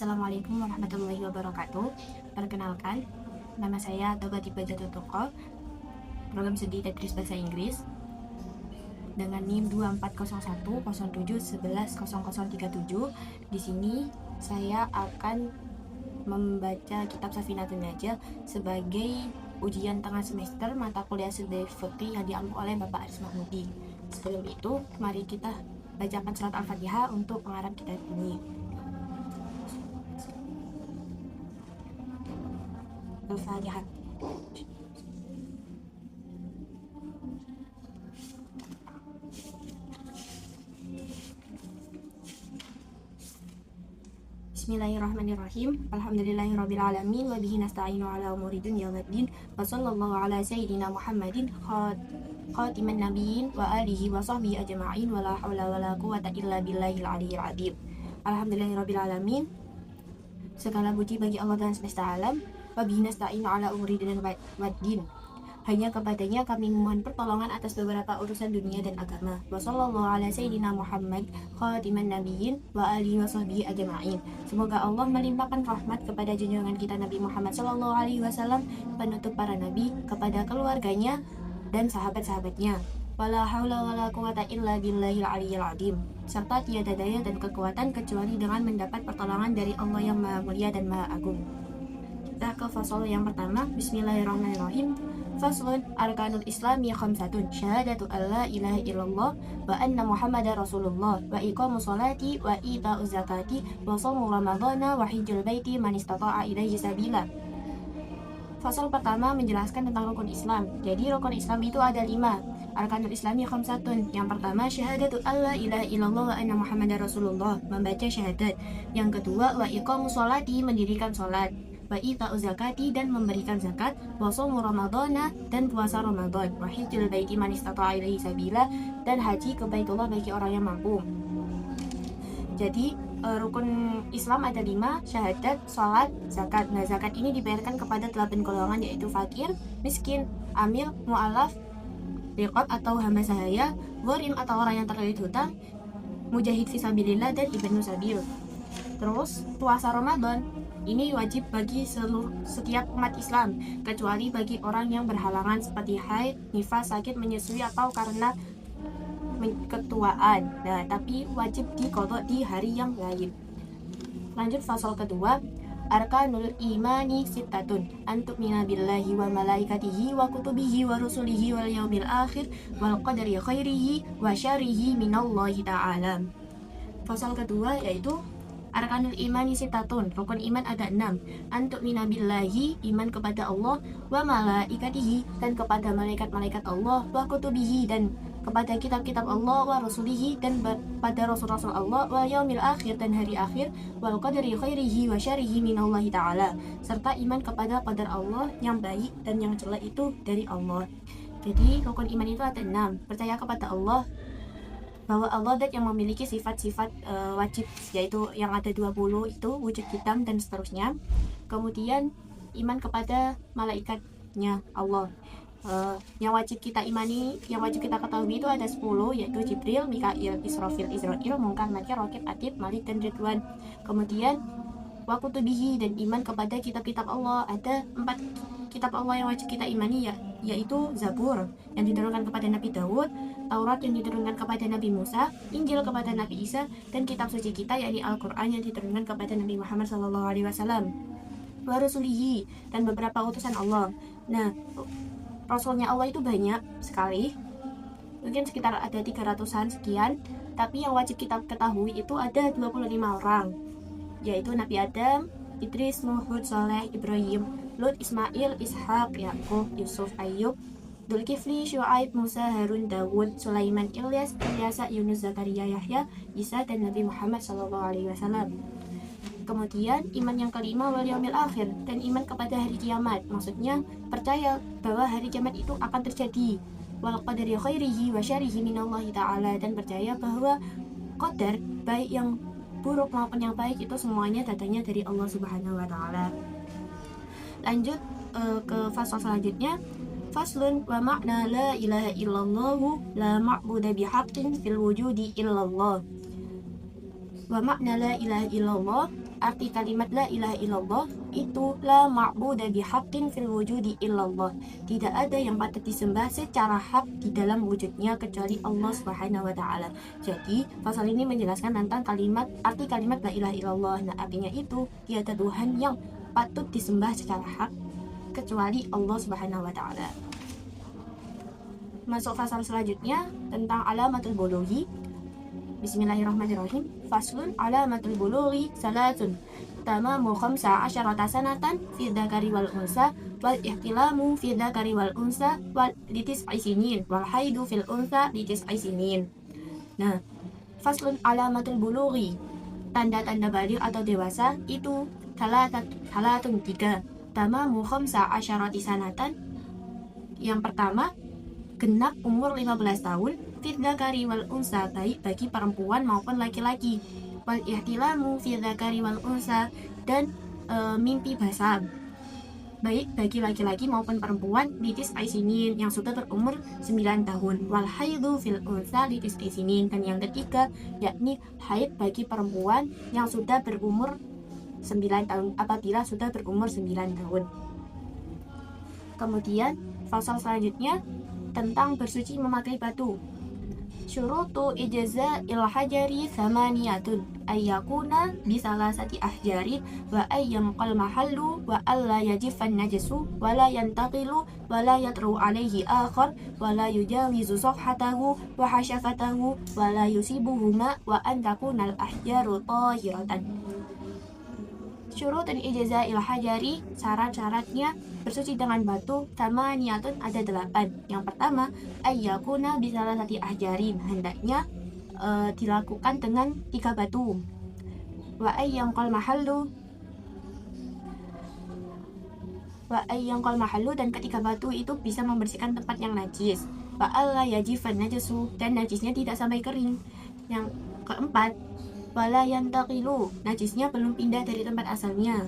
Assalamualaikum warahmatullahi wabarakatuh. Perkenalkan, nama saya Toga Tiba Jatuh Toko, program studi Tetris Bahasa Inggris dengan NIM 240107110037. Di sini saya akan membaca kitab Safinatun Najah sebagai ujian tengah semester mata kuliah studi fikih yang diambil oleh Bapak Aris Mahmudi. Sebelum itu, mari kita bacakan surat Al-Fatihah untuk pengarang kitab ini. Al-Fatihah. Bismillahirrahmanirrahim. Alhamdulillahirabbil alamin wa bihi nasta'inu ala umuri dunya waddin. Wa sallallahu ala sayyidina Muhammadin khatiman nabiyyin wa alihi wa sahbihi ajma'in wa la haula wa la quwwata illa billahil aliyyil azim. Alhamdulillahirabbil alamin. Segala puji bagi Allah dan semesta alam. Wa bihi nasta'inu ala umuri dunya waddin. Hanya kepadanya kami memohon pertolongan atas beberapa urusan dunia dan agama. Wassallallahu ala sayyidina Muhammad khatiman nabiyyin wa alihi wa sahbihi ajma'in. Semoga Allah melimpahkan rahmat kepada junjungan kita Nabi Muhammad sallallahu alaihi wasallam, penutup para nabi, kepada keluarganya dan sahabat-sahabatnya. Wala haula wala quwata illa billahil aliyyil azim. Serta tiada daya dan kekuatan kecuali dengan mendapat pertolongan dari Allah yang Maha Mulia dan Maha Agung. Kita ke fasal yang pertama. Bismillahirrahmanirrahim. Faslun arkanul islami khamsatun syahadatu alla ilaha illallah wa anna muhammadar rasulullah wa iqamus sholati wa ita'uz zakati wa shaum ramadhana wa hajjul baiti man istata'a ilaihi sabila. Fasal pertama menjelaskan tentang rukun Islam. Jadi rukun Islam itu ada 5. Arkanul islami khamsatun. Yang pertama syahadatu alla ilaha illallah wa anna muhammadar rasulullah, membaca syahadat. Yang kedua wa iqamus sholati, mendirikan sholat. Wa ita'uz zakati, dan memberikan zakat. Wa shaum ramadhana, dan puasa Ramadan. Wa hajjul baiti man istata'a ilaihi sabila, dan haji ke Baitullah bagi orang yang mampu. Jadi rukun Islam ada 5, syahadat, sholat, zakat. Nah, zakat ini dibayarkan kepada 8 golongan, yaitu fakir, miskin, amil, mu'alaf, riqab atau hamba sahaya, gharim atau orang yang terlilit hutang, mujahid fisabilillah, dan ibnu sabil. Terus puasa Ramadan ini wajib bagi setiap umat Islam, kecuali bagi orang yang berhalangan seperti haid, nifas, sakit, menyusui, atau karena ketuaan. Nah, tapi wajib diqadha di hari yang lain. Lanjut fasal kedua. Arkanul imani sittatun an tu'mina billahi wa malaikatihi wa kutubihi wa rusulihi wal yaumil akhir wal qadari khairihi wa syarrihi minallahi ta'ala. Fasal kedua yaitu arkanul imani sittatun. Rukun iman ada 6. An tu'mina billahi, iman kepada Allah, wa malaikatihi, dan kepada malaikat-malaikat Allah, wa kutubihi, dan kepada kitab-kitab Allah, wa rasulihi, dan pada rasul-rasul Allah, wa yaumil akhir, dan hari akhir, wal qadari khairihi wa syarrihi minallahi ta'ala, serta iman kepada qadar Allah yang baik dan yang jelek itu dari Allah. Jadi rukun iman itu ada 6. Percaya kepada Allah, bahwa Allah dat yang memiliki sifat-sifat wajib, yaitu yang ada 20 itu wujud hitam dan seterusnya. Kemudian iman kepada malaikatnya Allah. Yang wajib kita imani, yang wajib kita ketahui itu ada 10, yaitu Jibril, Mikail, Israfil, Izrail, Munkar, Nakir, Raqib, Atid, Malik, dan Ridwan. Kemudian wa kutubihi, dan iman kepada kitab-kitab Allah. Ada 4 kitab Allah yang wajib kita imani, yaitu Zabur yang diturunkan kepada Nabi Daud, Taurat yang diturunkan kepada Nabi Musa, Injil kepada Nabi Isa, dan kitab suci kita yakni Al-Quran yang diturunkan kepada Nabi Muhammad SAW. Wa rasulihi, dan beberapa utusan Allah. Nah, rasulnya Allah itu banyak sekali, mungkin sekitar ada 300-an sekian, tapi yang wajib kita ketahui itu ada 25 orang, yaitu Nabi Adam, Idris, Nuh, Hud, Saleh, Ibrahim, Lut, Ismail, Ishak, Yakub, Yusuf, Ayub, Dzulkifli, Syuaib, Musa, Harun, Dawud, Sulaiman, Ilyas, Ilyasa, Yunus, Zakaria, Yahya, Isa, dan Nabi Muhammad SAW. Kemudian iman yang kelima wal yaumil akhir, dan iman kepada hari kiamat. Maksudnya percaya bahwa hari kiamat itu akan terjadi. Wal qadari khairihi wa syarrihi minallahi ta'ala, dan percaya bahwa qadar baik yang buruk maupun yang baik itu semuanya datangnya dari Allah Subhanahu wa taala. Lanjut ke fasal selanjutnya. Faslun wa makna la ilaha illallahu la ma'budu bihaqqin fil wujudi illallah. Wa makna la ilaha illallah, arti kalimat la ilaha illallah itu la ma'budu bihaqqin fil wujudi illallah. Tidak ada yang patut disembah secara hak di dalam wujudnya kecuali Allah Subhanahu wa taala. Jadi, pasal ini menjelaskan tentang arti kalimat la ilaha illallah. Nah, artinya itu tiada Tuhan yang patut disembah secara hak kecuali Allah Subhanahu wa taala. Masuk fasal selanjutnya tentang alamatul bulughi. Bismillahirrahmanirrahim. Faslun alamatul bulughi salatun. Tamamu 15 sanatan fi dzakari wal unsa wal ihtilamu fi dzakari wal unsa wal litis'i sinin wal haidu fil unsa litis'i sinin. Nah, faslun alamatul bulughi. Tanda-tanda baligh atau dewasa itu salatun 3. Tamamu 15 sanatan. Yang pertama, genap umur 15 tahun, fi dzakari wal unsa, baik bagi perempuan maupun laki-laki. Wal ihtilamu fi dzakari wal unsa, dan mimpi basah, baik bagi laki-laki maupun perempuan, litis aisinin, yang sudah berumur 9 tahun. Wal haidu fil unsa litis aisinin, dan yang ketiga yakni haid bagi perempuan yang sudah berumur 9 tahun apabila sudah berumur 9 tahun. Kemudian fasal selanjutnya tentang bersuci memakai batu. Syurutu ijza'il hajari thamaniyatun ayyakuna bisalasati ahjari wa ayyamqal mahallu wa alla yajifan najasu wa la yantaqilu wa la yatru alaihi akhar wa la yujawizu safhatahu wa hashafatahu wa la yusibuhuma wa an takunal ahjaru tahiratan. Syurut dan ijza'il hajari, syarat-syaratnya bersuci dengan batu thamaniyatun ada 8. Yang pertama, ayyakuna bisalasati ahjarin, hendaknya dilakukan dengan 3 batu. Wa ayyamqal mahallu, dan ketiga batu itu bisa membersihkan tempat yang najis. Wa alla yajifan najasu, dan najisnya tidak sampai kering. Yang keempat, wala yantaqilu, najisnya belum pindah dari tempat asalnya.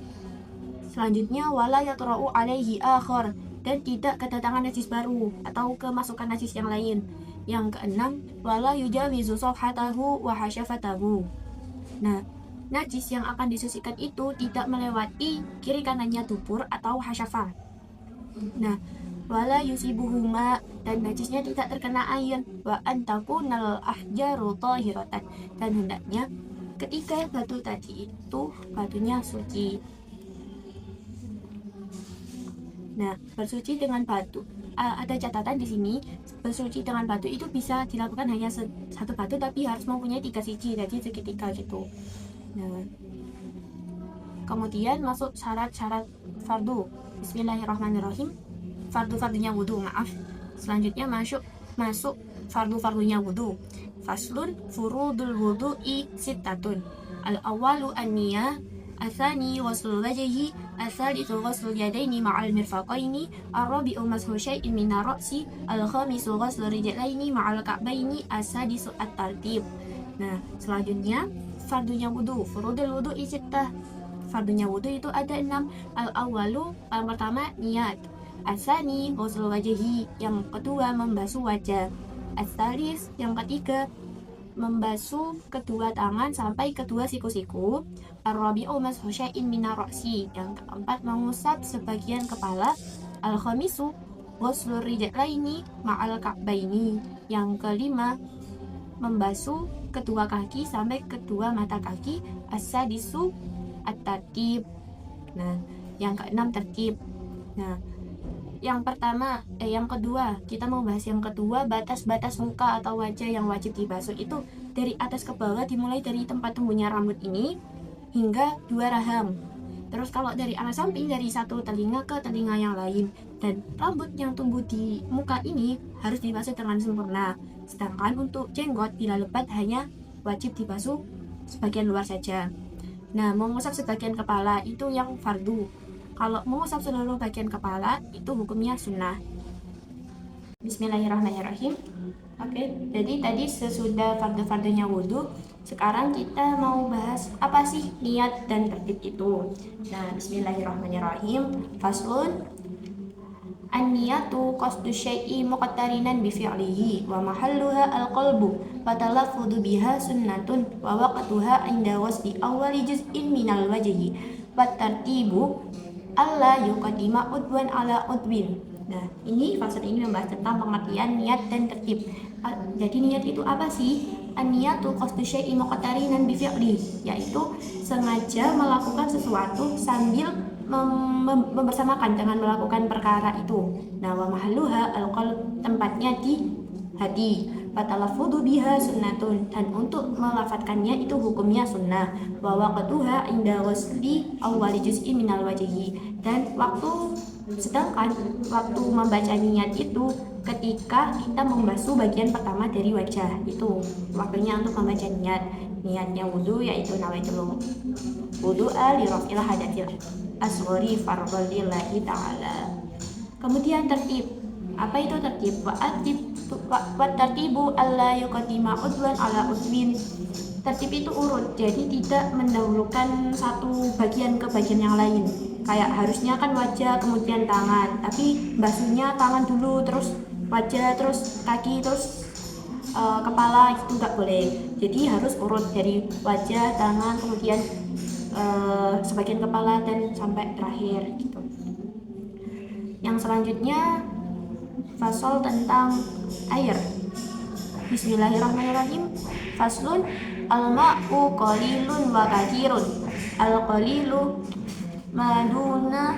Selanjutnya, wala yatra'u alaihi akhar, dan tidak kedatangan najis baru atau kemasukan najis yang lain. Yang keenam, wala yujawizu safhatahu wa hashafatahu. Nah, najis yang akan disucikan itu tidak melewati kiri kanannya dubur atau hasyafah. Nah, wala yusibuhuma, dan najisnya tidak terkena air. Wa antakunal ahjaru tahiratan, dan hendaknya ketiga batu tadi itu batunya suci. Nah, bersuci dengan batu, ada catatan di sini, bersuci dengan batu itu bisa dilakukan hanya satu batu, tapi harus mempunyai 3 siji, jadi segitiga gitu. Nah, kemudian masuk syarat-syarat fardu. Bismillahirrahmanirrahim. Fardu-fardunya wudu, maaf. Selanjutnya masuk fardu-fardunya wudu. Faslun furudul wudu'i sittatun. Al-awwalu an-niyah, atsani ghuslul wajhi, ats-tsalitsu ghuslul yadaini ma'al mirfaqaini, ar-rabi'u mashu syai'in min ar-ra'si, al-khamisu ghuslul rijlaini ma'al ka'baini, as-sadisu at-tartib. Nah, selanjutnya fardunya wudu. Furudul wudu'i sittah. Fardunya wudu itu ada 6. Al-awwalu, yang pertama niat. Ats-tsani ghuslul wajhi, yang kedua membasuh wajah. Ats-tsalis, yang ketiga membasuh kedua tangan sampai kedua siku-siku. Ar-rabi'u mashu syai'in min ar-ra'si, yang keempat mengusap sebagian kepala. Al-khamisu ghuslur rijlaini ma'al ka'baini, yang kelima membasuh kedua kaki sampai kedua mata kaki. As-sadisu at-tartib. Nah, yang keenam tertib. Nah, yang kedua, kita mau bahas yang kedua, batas-batas muka atau wajah yang wajib dibasuh itu dari atas ke bawah, dimulai dari tempat tumbuhnya rambut ini hingga 2 raham. Terus kalau dari arah samping, dari satu telinga ke telinga yang lain. Dan rambut yang tumbuh di muka ini harus dibasuh dengan sempurna. Sedangkan untuk jenggot bila lebat hanya wajib dibasuh sebagian luar saja. Nah, mengusap sebagian kepala itu yang fardu. Kalau mengusap seluruh bagian kepala itu hukumnya sunnah. Bismillahirrahmanirrahim. Oke, jadi tadi sesudah fardu-fardunya wudu, sekarang kita mau bahas apa sih niat dan tertib itu. Nah, bismillahirrahmanirrahim. Faslun An-niyatu qasdu syai'i muqtarinan bi fi'lihi wa mahalluha al-qalbu wa talaffudu biha sunnatun wa waqtuha 'inda wasli awwali juz'in minal wajhi wa tartibu alla yuqaddima udwan ala udwin. Nah, ini fasal ini membahas tentang pengertian niat dan tertib. Jadi niat itu apa sih? An-niyatu qasdu syai'i muqtarinan bi fi'li, yaitu sengaja melakukan sesuatu sambil membersamakan dengan melakukan perkara itu. Nah, wa mahalluha al-qalb, tempatnya di hati. Fatalaffudu biha sunnatun, dan untuk melafatkannya itu hukumnya sunnah. Wa waqtuha inda wasli awwali juz'i minal wajhi, dan sedangkan waktu membaca niat itu ketika kita membasuh bagian pertama dari wajah, itu waktunya untuk membaca niatnya wudhu, yaitu nawaitul wudu'a li raf'il hadatsil asghari fardhan lillahi ta'ala. Kemudian tertib. Apa itu tertib? Wa tartibu alla yuqaddima udwan ala udwin. Tertib itu urut, jadi tidak mendahulukan satu bagian ke bagian yang lain. Kayak harusnya kan wajah kemudian tangan, tapi basuhnya tangan dulu, terus wajah, terus kaki, terus kepala, itu nggak boleh. Jadi harus urut dari wajah, tangan, kemudian sebagian kepala, dan sampai terakhir gitu. Yang selanjutnya fasal tentang air. Bismillahirrahmanirrahim. Faslun al-ma'u qalilun wa kathirun. Al-qalilu maduna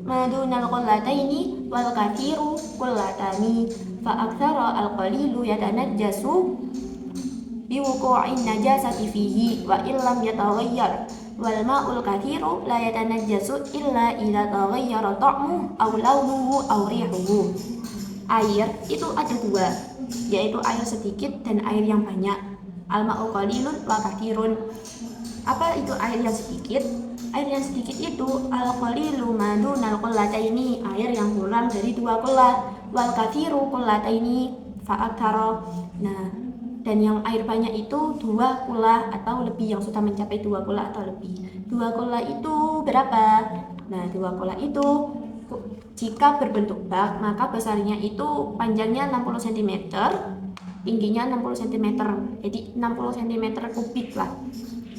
al-qullataini wal kathiru qullatani. Fa aktsara al-qalilu yatanajjasu bi wuqu'in najasati fihi wa illam yataghayyar. Wal ma'ul kathiru la yatanajjasu illa idza taghayyara ta'muhu aw launuhu aw rihuhu. Air itu ada dua, yaitu air sedikit dan air yang banyak. Al-ma'u qalilun wa kathirun. Apa itu air yang sedikit? Air yang sedikit itu al-qalilu madunal qullataini, air yang kurang dari 2 qullah. Wal kathiru qullataini fa aktsara. Nah, dan yang air banyak itu 2 qullah atau lebih, yang sudah mencapai 2 qullah atau lebih. 2 qullah itu berapa? Nah, 2 qullah itu jika berbentuk bak, maka besarnya itu panjangnya 60 cm, tingginya 60 cm, jadi 60 cm kubik lah.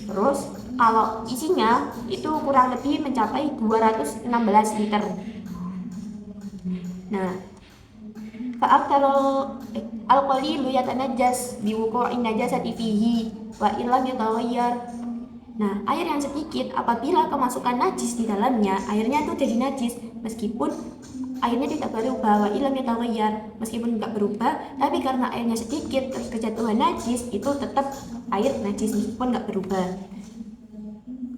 Terus kalau isinya itu kurang lebih mencapai 216 liter. Nah, al-qalilu yatanajjas bi wuqu'in najasati fihi wa illam yataghayyar. Nah, air yang sedikit apabila kemasukan najis di dalamnya, airnya itu jadi najis meskipun airnya tidak berubah. Wa illam yataghayyar, meskipun tidak berubah, tapi karena airnya sedikit terus kejatuhan najis, itu tetap air najis meskipun tidak berubah.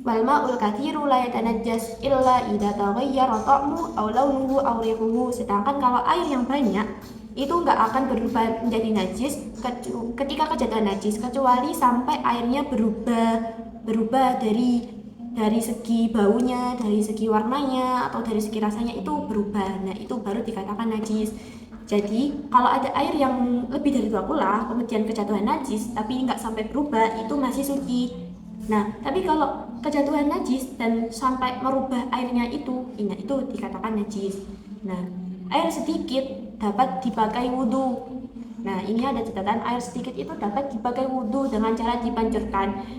Wal ma'ul kathiru la yatanajjas illa idza taghayyara ta'mu aw launuhu aw rihuhu. Sedangkan kalau air yang banyak itu nggak akan berubah menjadi najis ketika kejatuhan najis, kecuali sampai airnya berubah dari segi baunya, dari segi warnanya, atau dari segi rasanya itu berubah. Nah, itu baru dikatakan najis. Jadi kalau ada air yang lebih dari 2 qullah kemudian kejatuhan najis tapi nggak sampai berubah, itu masih suci. Nah, tapi kalau kejatuhan najis dan sampai merubah airnya itu dikatakan najis. Nah, air sedikit dapat dipakai wudhu. Nah, ini ada catatan, air sedikit itu dapat dipakai wudhu dengan cara dipancurkan.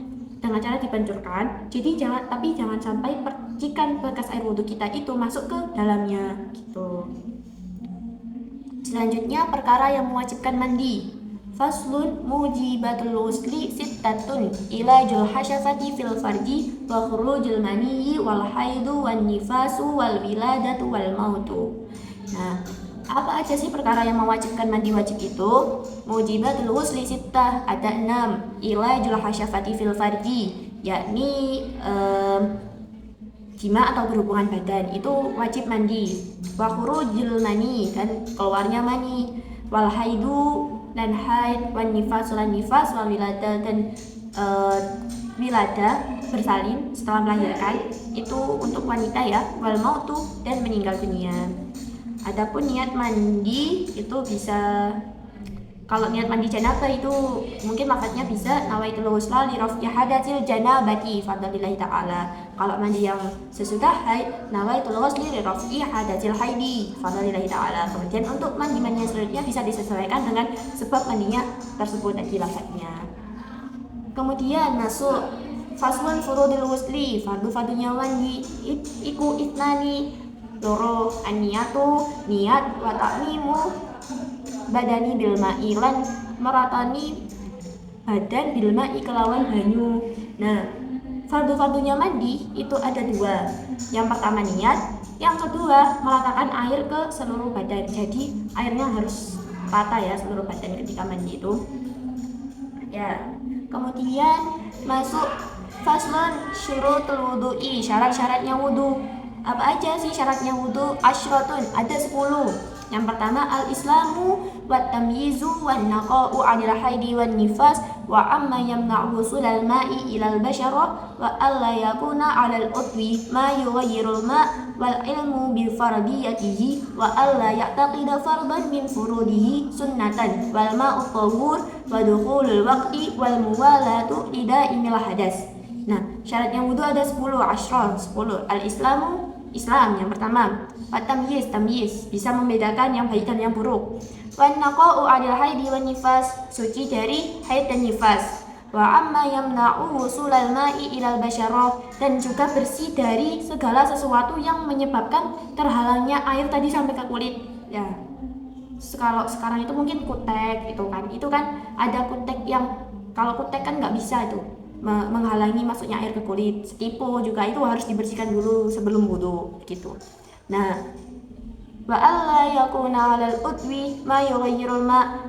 Jadi jangan sampai percikan bekas air wudhu kita itu masuk ke dalamnya gitu. Selanjutnya perkara yang mewajibkan mandi. Faslun mujibatul ghusli sittatun ilajul hasyafati fil farji wa khurujul maniyyi wal haidu wan nifasu wal wiladatu wal mautu. Nah, apa aja sih perkara yang mewajibkan mandi wajib itu? Mujibatul ghusli sittah, ada 6. Ilajul hasyafati fil farji, yakni jima atau berhubungan badan, itu wajib mandi. Wa khurujul mani, dan keluarnya mani. Wal haidu, dan haid. Wan nifas, wal wilada, dan wilada bersalin setelah melahirkan, itu untuk wanita ya. Wal mautu, dan meninggal dunia. Adapun niat mandi itu bisa, kalau niat mandi janabah itu mungkin lafadznya bisa nawaitul ghusla li raf'i hadatsil janabati fadlillahi ta'ala. Kalau mandi yang sesudah haid, nawaitul ghusli li raf'i hadatil haidi fadlillahi ta'ala. Kemudian untuk mandi yang selanjutnya bisa disesuaikan dengan sebab mandinya tersebut tadi lafadznya. Kemudian masuk faslun furudul ghusli, fardu-fardunya mandi iku itnani loro aniyatu niat wa ta'mimu badani bil ma'i lan meratani badan bil ma'i kelawan banyu. Nah, fardu-fardunya mandi itu ada dua. Yang pertama niat, yang kedua meratakan air ke seluruh badan. Jadi airnya harus rata ya seluruh badan ketika mandi itu. Ya. Kemudian masuk faslun syurutul wudu'i, syarat-syaratnya wudu. Apa aja sih syaratnya wudu? Asyratun, ada 10. Yang pertama al-islamu wa tamyizu wa naqa'u 'anil haidi wan nifas wa amma yamna'u wusulal ma'i ilal bashara wa alla yakuna 'alal udwi ma yughayyirul ma' wal ilmu bi fardiyatihi wa alla ya'taqida fardan min furudihi sunnatan wal ma'u tahur wa dukhulul waqti wal muwalatu lidaimil hadas. Nah, syaratnya wudu ada 10, 10. Al-islamu, Islam yang pertama. Tamyiz, bisa membedakan yang baik dan yang buruk. Wan naqa'u 'anil haidi wan nifas, suci dari haid dan nifas. Wa amma yamna'u wusulal ma'i ilal basyarah, dan juga bersih dari segala sesuatu yang menyebabkan terhalangnya air tadi sampai ke kulit. Ya. Kalau sekarang itu mungkin kutek itu kan ada kutek yang kalau kutek kan nggak bisa itu menghalangi masuknya air ke kulit. Setipu juga itu harus dibersihkan dulu sebelum wudu gitu. Nah, wa alla yakuna 'alal udwi ma yughayyirul ma',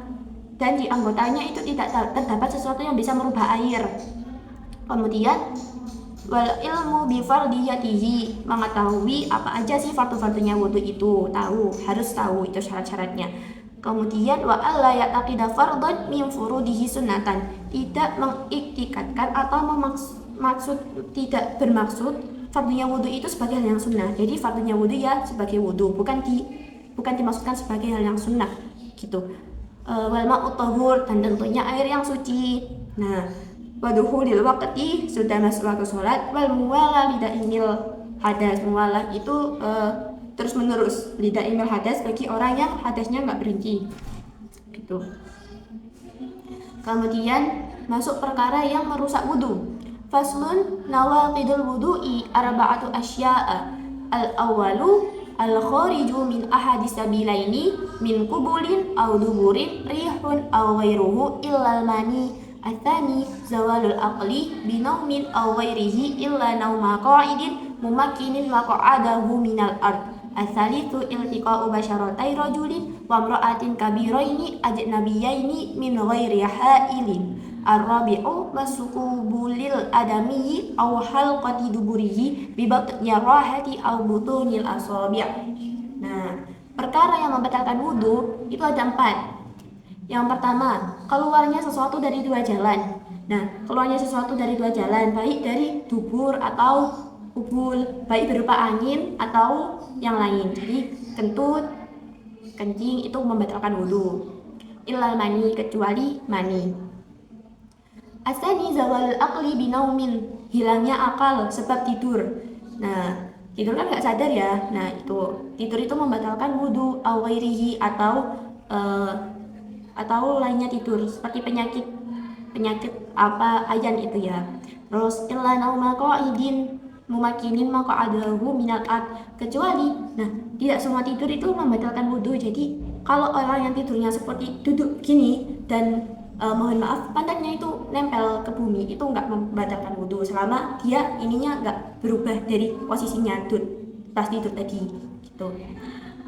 dan di anggotanya itu tidak terdapat sesuatu yang bisa merubah air. Kemudian wal ilmu bi fardiyatihi, mengetahui apa aja sih fardu-fardunya wudu itu, harus tahu itu syarat-syaratnya. Kemudian wa alla ya'taqida fardhan min furudihi sunnatan, tidak mengiktikadkan atau tidak bermaksud fardunya wudu itu sebagai hal yang sunnah. Jadi fardunya wudu ya sebagai wudu, bukan dimaksudkan sebagai hal yang sunnah gitu. Wal ma'u tahur, dan tentunya air yang suci. Nah, waduhulil waqti, sudah masuk waktu sholat. Wal muwala lidaimil hadas, muwala itu terus menerus, lidaimil hadas bagi orang yang hadasnya nggak berhenti gitu. Kemudian masuk perkara yang merusak wudu. Faslun nawaqidul wudu'i arba'atu asya'a. Al-awwalu al-khariju min ahadis sabilaini min qubulin aw duburin rihun aw ghairuhu illal mani. Atsani zawalul aqli binaumin aw ghairihi illa nauma qa'idin mumakkinin maq'adahu minal ard. Ats-tsalitsu iltiqa'u basyaratai rajulin wa imra'atin kabiraini ajnabiyaini min ghairi ha'ilin. Ar-rabi'u masukubulil adami aw halqati duburihi bi batni rahati aw butunil asabi'. Nah, perkara yang membatalkan wudu itu ada 4. Yang pertama, keluarnya sesuatu dari 2 jalan. Nah, keluarnya sesuatu dari 2 jalan, baik dari dubur atau kubul, baik berupa angin atau yang lain. Jadi kentut, kencing itu membatalkan wudu. Illal mani, kecuali mani. Asani zawalul aqli binaumin, hilangnya akal sebab tidur. Nah, tidur kan nggak sadar ya. Nah, itu tidur itu membatalkan wudu, aw ghairihi atau lainnya tidur, seperti penyakit apa ayan itu ya. Terus illa nauma qa'idin mumakinin maq'adahu minal ard, kecuali tidak semua tidur itu membatalkan wudu. Jadi kalau orang yang tidurnya seperti duduk gini dan mohon maaf pantatnya itu nempel ke bumi, itu nggak membatalkan wudu selama dia ininya nggak berubah dari posisinya pas tidur tadi gitu.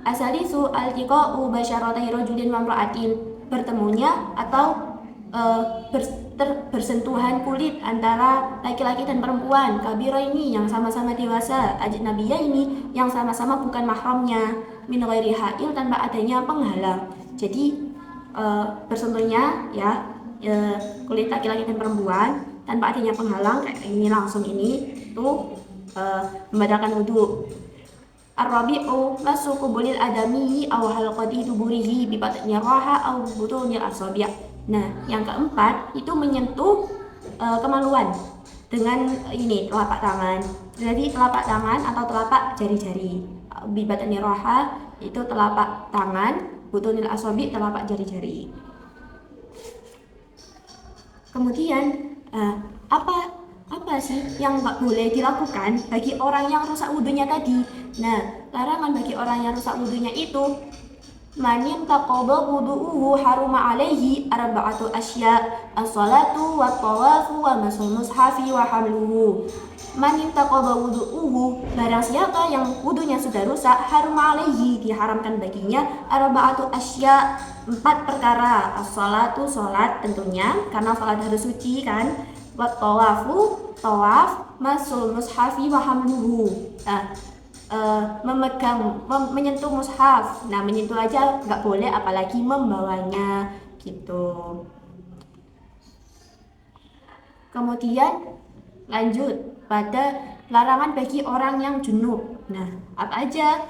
Asalisu altiqa'u basyaratai rajulin wa imra'atin, bertemunya atau bersentuhan kulit antara laki-laki dan perempuan, kabira ini yang sama-sama dewasa, ajnabiyah ini yang sama-sama bukan mahramnya, min ghairi ha'il, tanpa adanya penghalang. Jadi bersentuhnya ya kulit laki-laki dan perempuan tanpa adanya penghalang kayak ini langsung ini itu membatalkan wudu. Ar-rabi'u masukubulil adami aw halqati duburihi bi batni raha aw butunil asabi'. Nah, yang keempat itu menyentuh kemaluan. dengan ini telapak tangan. Jadi telapak tangan atau telapak jari-jari. Bibatani roha itu telapak tangan, butunil asobi telapak jari-jari. Kemudian apa sih yang nggak boleh dilakukan bagi orang yang rusak wudhunya tadi? Nah, larangan bagi orang yang rusak wudhunya itu manin taqaba wudu'uhu haruma alaihi arba'atu asya as-salatu wa tawafu wa masul mushafi wa hamluhu. Manin taqaba wudu'uhu, barang siapa yang wudhunya sudah rusak, haruma alaihi, diharamkan baginya arba'atu asya, 4 perkara. As-salatu, salat tentunya karena salat harus suci kan. Wa tawafu, tawaf, masul mushafi wa hamluhu. Menyentuh mushaf. Nah, menyentuh aja nggak boleh, apalagi membawanya gitu. Kemudian lanjut pada larangan bagi orang yang junub. Nah, apa aja?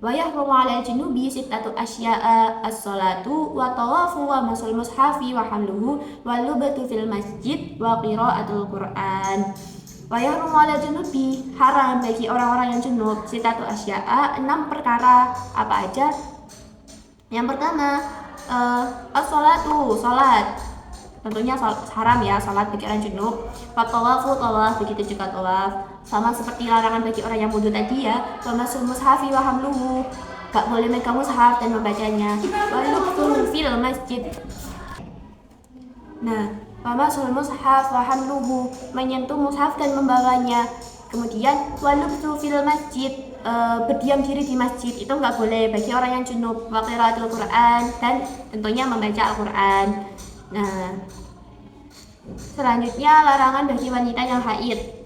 Wa yahrumu 'alal junubi sittatu asya'a as-salatu wa tawafu wa masul mushafi wa hamluhu wa lubatu fil masjid wa qira'atul Qur'an. Wa yahrumu 'alal junubi, haram bagi orang-orang yang junub, sittatu asya'a, 6 perkara. Apa aja? Yang pertama, as-salatu, salat. Tentunya haram ya salat bagi orang junub. Wa tawafu, tawaf, begitu juga tawaf. Sama seperti larangan bagi orang yang wudhu tadi ya. Wa masul mushafi wa hamluhu, gak boleh megang mushaf dan membacanya. Wa lubtu fil masjid. Nah, wa masul mushaf wa hamluhu, menyentuh mushaf dan membawanya. Kemudian walubtu fil masjid, berdiam diri di masjid itu nggak boleh bagi orang yang junub. Wa qiraatul Qur'an, dan tentunya membaca Al-Qur'an. Nah, selanjutnya larangan bagi wanita yang haid.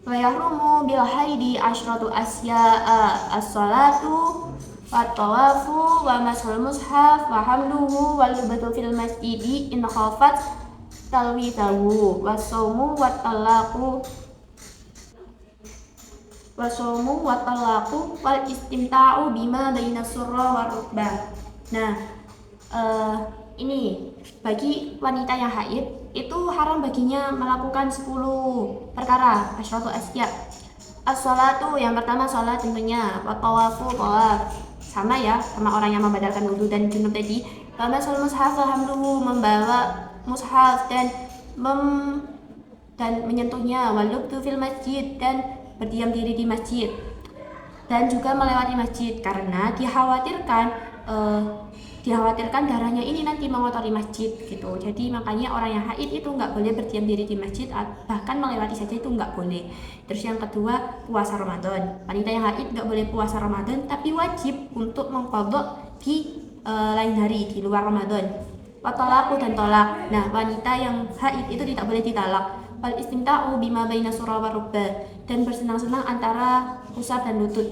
Wa yahrumu bil haidi asyratu asya'a as-salatu wa tawafu wa masul mushaf wa hamluhu wa lubatu fil masjidi in khafat talwitahu wa shaumu wa talaqu wal istimta'u bima baina surra wa rukbah. Nah, ini bagi wanita yang haid itu haram baginya melakukan 10 perkara. Asyratu asya. As-salatu, yang pertama salat tentunya. Wa tawafu, tawaf. Sama ya sama orang yang membatalkan wudhu dan junub tadi. Wa masul mushaf alhamdulillah, membawa mushaf dan menyentuhnya. Walubtu fil masjid, dan berdiam diri di masjid, dan juga melewati masjid karena dikhawatirkan darahnya ini nanti mengotori masjid gitu. Jadi makanya orang yang haid itu nggak boleh berdiam diri di masjid, bahkan melewati saja itu nggak boleh. Terus yang kedua, puasa Ramadan. Wanita yang haid nggak boleh puasa Ramadan, tapi wajib untuk mengqadha di lain hari di luar Ramadan. Watolaku dan tolak. Nah, wanita yang haid itu tidak boleh ditalak. Wal istimta'u bima baina surra wa rukbah, dan bersenang-senang antara pusar dan lutut.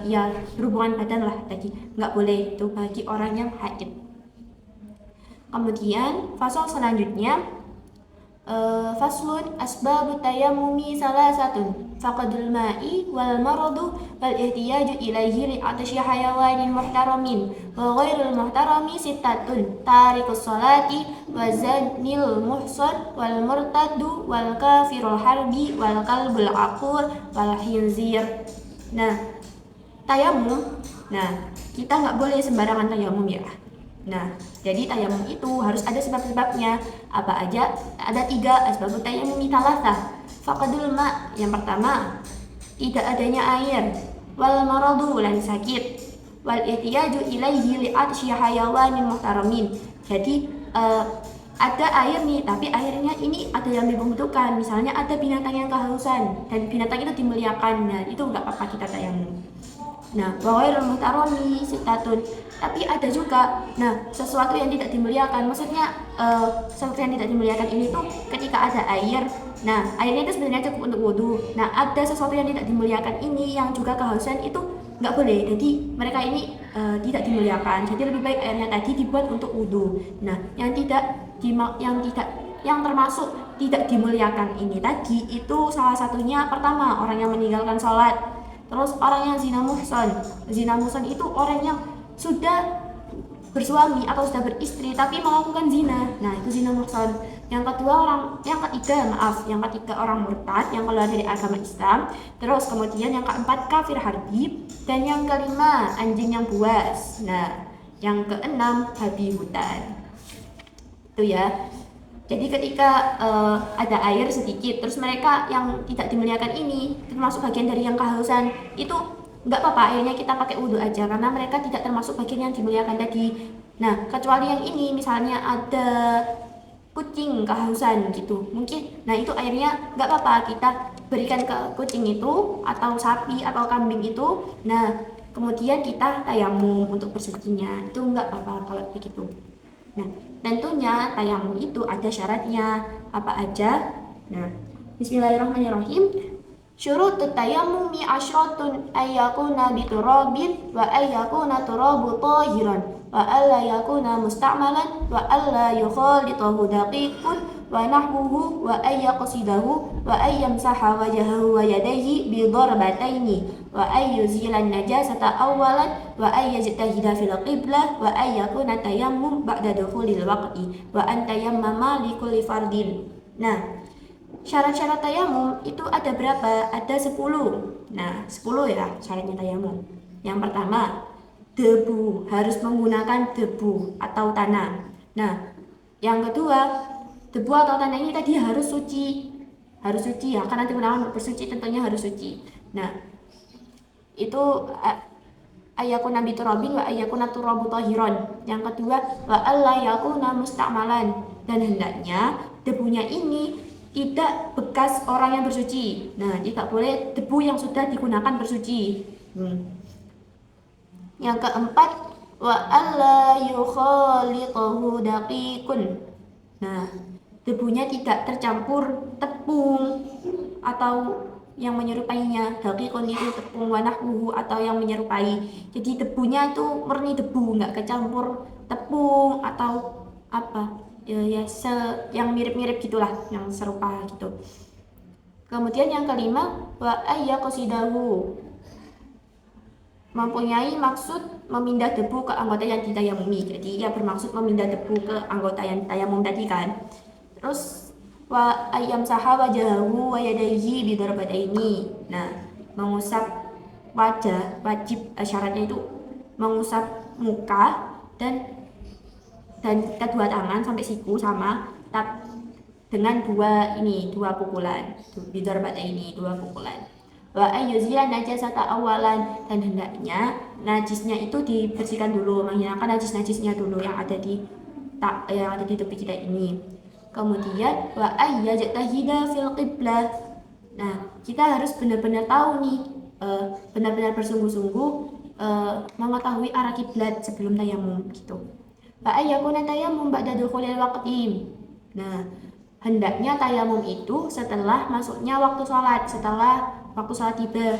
Ya berhubungan badan lah tadi, nggak boleh itu bagi orang yang haid. Kemudian fasal selanjutnya, faslun asbabu tayammumi salasatun faqadul ma'i wal maradu wal ihtiyaju ilaihi li atasyi hayawanin muhtaramin wa ghairul muhtarami sittatun tarikus salati wa zanil muhsan wal murtaddu wal kafirul harbi wal kalbul aqur wal khinzir. Nah, tayamum, nah kita nggak boleh sembarangan tayamum ya. Nah, jadi tayamum itu harus ada sebab-sebabnya. Apa aja? Ada 3 asbabut tayammumi thalathah. Faqadul ma, yang pertama tidak adanya air, wal maradu, lan sakit, wal ihtiyaju ilaihi li atsyi hayawanin muhtaramin. Jadi ada air nih, tapi airnya ini ada yang dibutuhkan. Misalnya ada binatang yang kehausan dan binatang itu dimuliakan. Nah, itu nggak apa-apa kita tayamum. Nah, wa ghairul muhtarami sittatun, tapi ada juga sesuatu yang tidak dimuliakan. Maksudnya sesuatu yang tidak dimuliakan ini tuh ketika ada air. Nah, airnya itu sebenarnya cukup untuk wudhu. Nah, ada sesuatu yang tidak dimuliakan ini yang juga kehausan, itu nggak boleh. Jadi mereka ini tidak dimuliakan. Jadi lebih baik airnya tadi dibuat untuk wudhu. Nah, yang termasuk tidak dimuliakan ini tadi itu salah satunya, pertama orang yang meninggalkan sholat. Terus orang yang zina muhsan. Zina muhsan itu orang yang sudah bersuami atau sudah beristri tapi melakukan zina. Nah, itu zina muhsan. yang ketiga orang murtad yang keluar dari agama Islam, terus kemudian yang keempat kafir harbi, dan yang kelima anjing yang buas. Nah, yang keenam babi hutan. Itu ya. Jadi ketika ada air sedikit, terus mereka yang tidak dimuliakan ini termasuk bagian dari yang kehausan, itu nggak apa-apa, akhirnya kita pakai wudhu aja karena mereka tidak termasuk bagian yang dimuliakan tadi. Nah, kecuali yang ini misalnya ada kucing kehausan gitu, mungkin, nah itu airnya nggak apa-apa kita berikan ke kucing itu atau sapi atau kambing itu. Nah, kemudian kita tayamum untuk bersucinya, itu nggak apa-apa kalau begitu. Nah, tentunya tayamum itu ada syaratnya apa aja. Nah, bismillahirrahmanirrahim. Syurutut tayammumi asyratun ayyakuna biturabin wa ayyakuna turabu tahiran wa alla yakuna musta'malan wa alla yukhalitahu daqiqun wa nahwuhu wa ayyaqsidahu wa ayyamsaha wajahahu wa yadayhi bi darbataini wa ayyuzilan najasata awalan wa ayyajtahida fil qiblah wa ayyakuna tayammum ba'da dukhulil waqti wa an tayammama li kulli fardin. Nah, syarat-syarat tayamum itu ada berapa? Ada 10. Nah, 10 ya syaratnya tayamum. Yang pertama, debu, harus menggunakan debu atau tanah. Nah, yang kedua, debu atau tanah ini tadi harus suci. Harus suci ya, karena digunakan untuk bersuci tentunya harus suci. Nah, itu ayyakuna biturabin wa ayyakuna turabu tahiran. Yang kedua, wa alla yakuna musta'malan, dan hendaknya debunya ini tidak bekas orang yang bersuci. Nah, tidak boleh debu yang sudah digunakan bersuci. Yang keempat, wa alla yukhalitahu daqiqun. Nah, debunya tidak tercampur tepung atau yang menyerupainya. Daqiqun itu tepung, wa nahwuhu atau yang menyerupai. Jadi debunya itu murni debu, nggak kecampur tepung atau apa yang mirip-mirip gitulah, yang serupa gitu. Kemudian yang kelima, wa ayyaqsidahu, mempunyai maksud memindah debu ke anggota yang ditayamumi. Jadi ia bermaksud memindah debu ke anggota yang tayamum tadi kan. Terus wa ayyamsaha wajahahu wa yadayhi bidarbataini. Nah, mengusap wajah wajib, syaratnya itu mengusap muka dan kedua tangan sampai siku sama dengan dua pukulan bidarbataini, dua pukulan. Wa ayyuzila najasata awalan, dan hendaknya najisnya itu dibersihkan dulu, menghilangkan najis-najisnya dulu yang ada di tepi kita ini. Kemudian wa ayyajtahida fil qiblah. Nah, kita harus benar-benar tahu nih, benar-benar bersungguh-sungguh mengetahui arah kiblat sebelum tayamum gitu. Wa ayyakuna tayammum ba'da dukhulil waqti. Nah, hendaknya tayamum itu setelah masuknya waktu sholat, setelah waktu sholat tiba.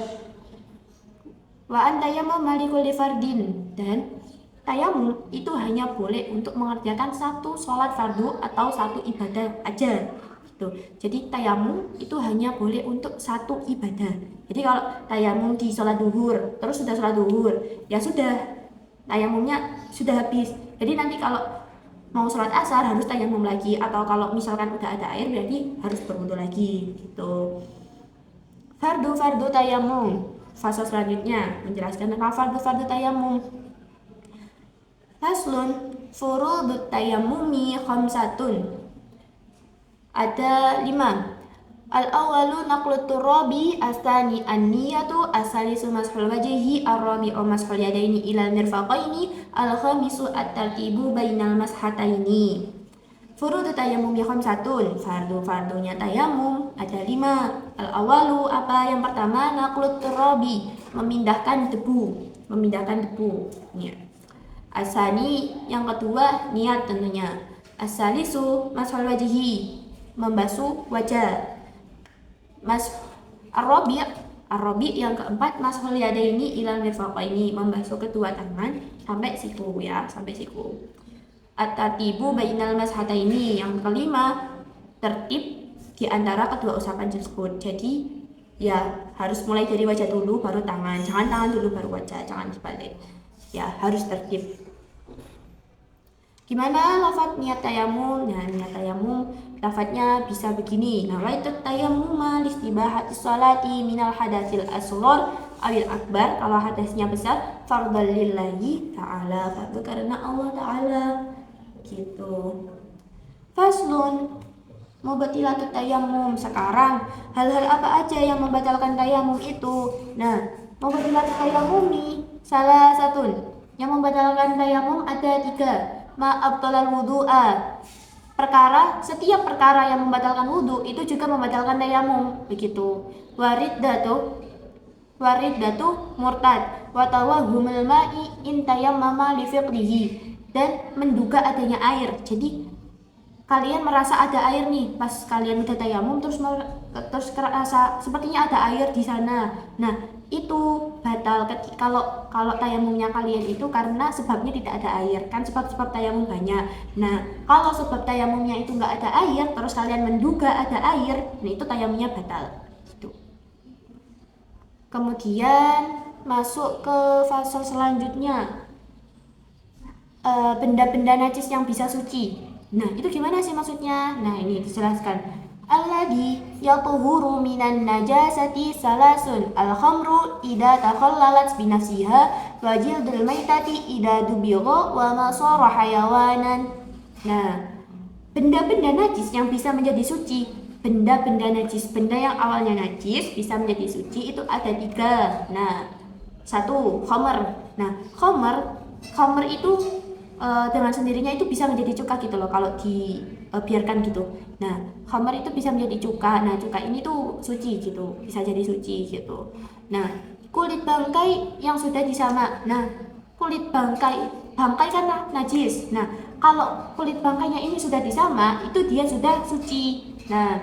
Wa an tayammum likulli fardin, dan tayamum itu hanya boleh untuk mengerjakan satu sholat fardu atau satu ibadah aja gitu. Jadi tayamum itu hanya boleh untuk satu ibadah. Jadi kalau tayamum di sholat duhur, terus sudah sholat duhur, ya sudah, tayamumnya sudah habis. Jadi nanti kalau mau sholat asar harus tayamum lagi, atau kalau misalkan udah ada air berarti harus berwudu lagi gitu. Fardu tayamum. Fase selanjutnya menjelaskan tentang fardu tayamum. Faslun furudut tayammumi khamsatun. Ada 5. Al-awwalu naqlut turabi, asani an-niyatu, asalisu mashul wajhi, ar-rabi'u mashul yadaini ilal mirfaqaini, al-khamisu at-tartibu bainal mashataini. Furudu tayammum khamsatun, fardu-fardunya tayamum ada 5. Al-awwalu apa? Yang pertama naqlut turabi, memindahkan debu. Ya. Asani yang kedua niat tentunya. Asalisu mashul wajhi, membasuh wajah. Ar-rabi' yang keempat mashul yadaini ilal mirfaqaini, membasuh kedua tangan sampai siku ya, sampai siku. At-tartibu bainal mashataini, yang kelima tertib di antara kedua usapan tersebut. Jadi ya harus mulai dari wajah dulu baru tangan, jangan tangan dulu baru wajah, jangan dibalik. Ya, harus tertib. Gimana lafaz niat tayamum? Nah, niat tayamum lafaznya bisa begini. Nawaitu tayammuma listibahati sholati minal hadatsil asghar awil akbar. Kalau hadasnya besar, fardhal lillahi ta'ala, fardu karena Allah Ta'ala. Gitu. Faslun mubtilatut tayammum. Sekarang hal-hal apa aja yang membatalkan tayamum itu? Nah, mubtilatut tayammumi salah satu. Yang membatalkan tayamum ada 3. Ma'abtalal wudu'a. Setiap perkara yang membatalkan wudu itu juga membatalkan tayamum. Begitu. Wariddatu murtad wa tawahhumul ma'i in tayammama li fiqdihi. Dan menduga adanya air. Jadi kalian merasa ada air nih pas kalian udah tayamum, terus kerasa sepertinya ada air di sana. Nah, itu batal kalau tayamumnya kalian itu karena sebabnya tidak ada air. Kan sebab-sebab tayamum banyak. Nah, kalau sebab tayamumnya itu nggak ada air, terus kalian menduga ada air, nah itu tayamumnya batal. Gitu. Kemudian masuk ke fase selanjutnya, benda-benda najis yang bisa suci. Nah, itu gimana sih maksudnya? Nah, ini dijelaskan. Alladhi yatuhuru minan najasati salasun al-khamru idha takhallalat binafsiha wa jildul maitati idha dubigha wa masara hayawanan. Nah, benda-benda najis yang bisa menjadi suci, benda yang awalnya najis bisa menjadi suci itu ada 3. Nah, 1, khamr. Nah, khamr itu dengan sendirinya itu bisa menjadi cuka gitu loh kalau dibiarkan gitu. Nah, khamar itu bisa menjadi cuka. Nah, cuka ini tuh suci gitu, bisa jadi suci gitu. Nah, kulit bangkai yang sudah disamak. Nah, kulit bangkai kan najis. Nah, kalau kulit bangkainya ini sudah disamak, itu dia sudah suci. Nah,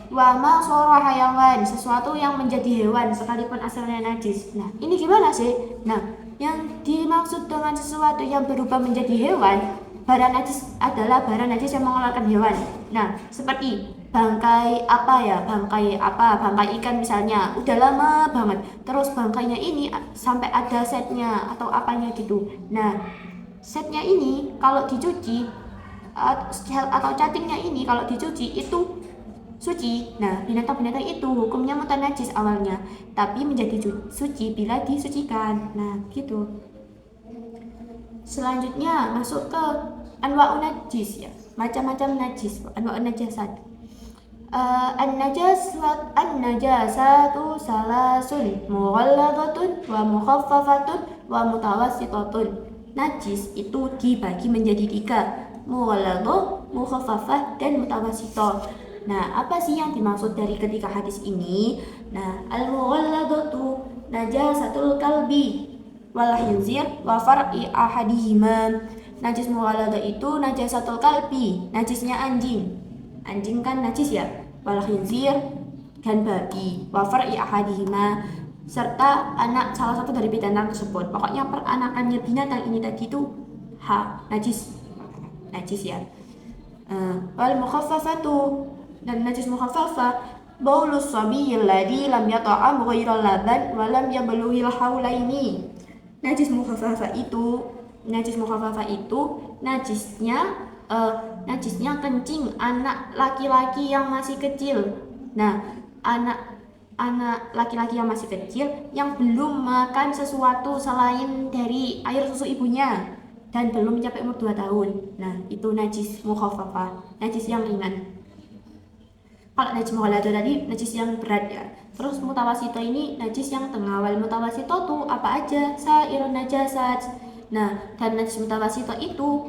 wama sora hayawan, sesuatu yang menjadi hewan sekalipun asalnya najis. Nah, ini gimana sih? Nah, yang dimaksud dengan sesuatu yang berubah menjadi hewan, barang najis adalah barang najis yang mengeluarkan hewan. Nah, seperti bangkai bangkai ikan misalnya, udah lama banget, terus bangkainya ini sampai ada setnya atau apanya gitu. Nah, setnya ini kalau dicuci atau cacingnya ini kalau dicuci itu suci. Nah, binatang-binatang itu hukumnya mutanajis awalnya, tapi menjadi suci bila disucikan. Nah, gitu. Selanjutnya masuk ke anwa'un najis ya, macam-macam najis, anwa'un najasat. An-najasatu salasun mughalladatun wa mukhaffafatun wa mutawassitatun. Najis itu dibagi menjadi 3, mughalladah, mukhaffafah, dan mutawassithah. Nah, apa sih yang dimaksud dari ketiga hadis ini? Nah, al-mughalladatu najasatul kalbi wal khinzir wa far'i ahadihima. Najis mughalladah itu najasatul kalbi, najisnya anjing. Anjing kan najis ya. Wal khinzir dan babi, wa far'i ahadihima, serta anak salah satu dari binatang tersebut. Pokoknya peranakannya binatang ini tadi itu najis ya. Wal mukhaffafatu, dan najis mukhaffafah baulus sabiyil ladzi lam yata'am ghairal laban wa lam yablughil haulaini. Najis mukhaffafah itu najisnya kencing anak laki-laki yang masih kecil. Nah, anak laki-laki yang masih kecil yang belum makan sesuatu selain dari air susu ibunya dan belum mencapai umur 2 tahun. Nah, itu najis mukhaffafah, najis yang ringan. Kalau najis mughalladah tadi najis yang berat ya. Terus mutawassithah ini najis yang tengah. Wal mutawassithah tuh apa aja? Sairun najasat. Nah, dan najis mutawassithah itu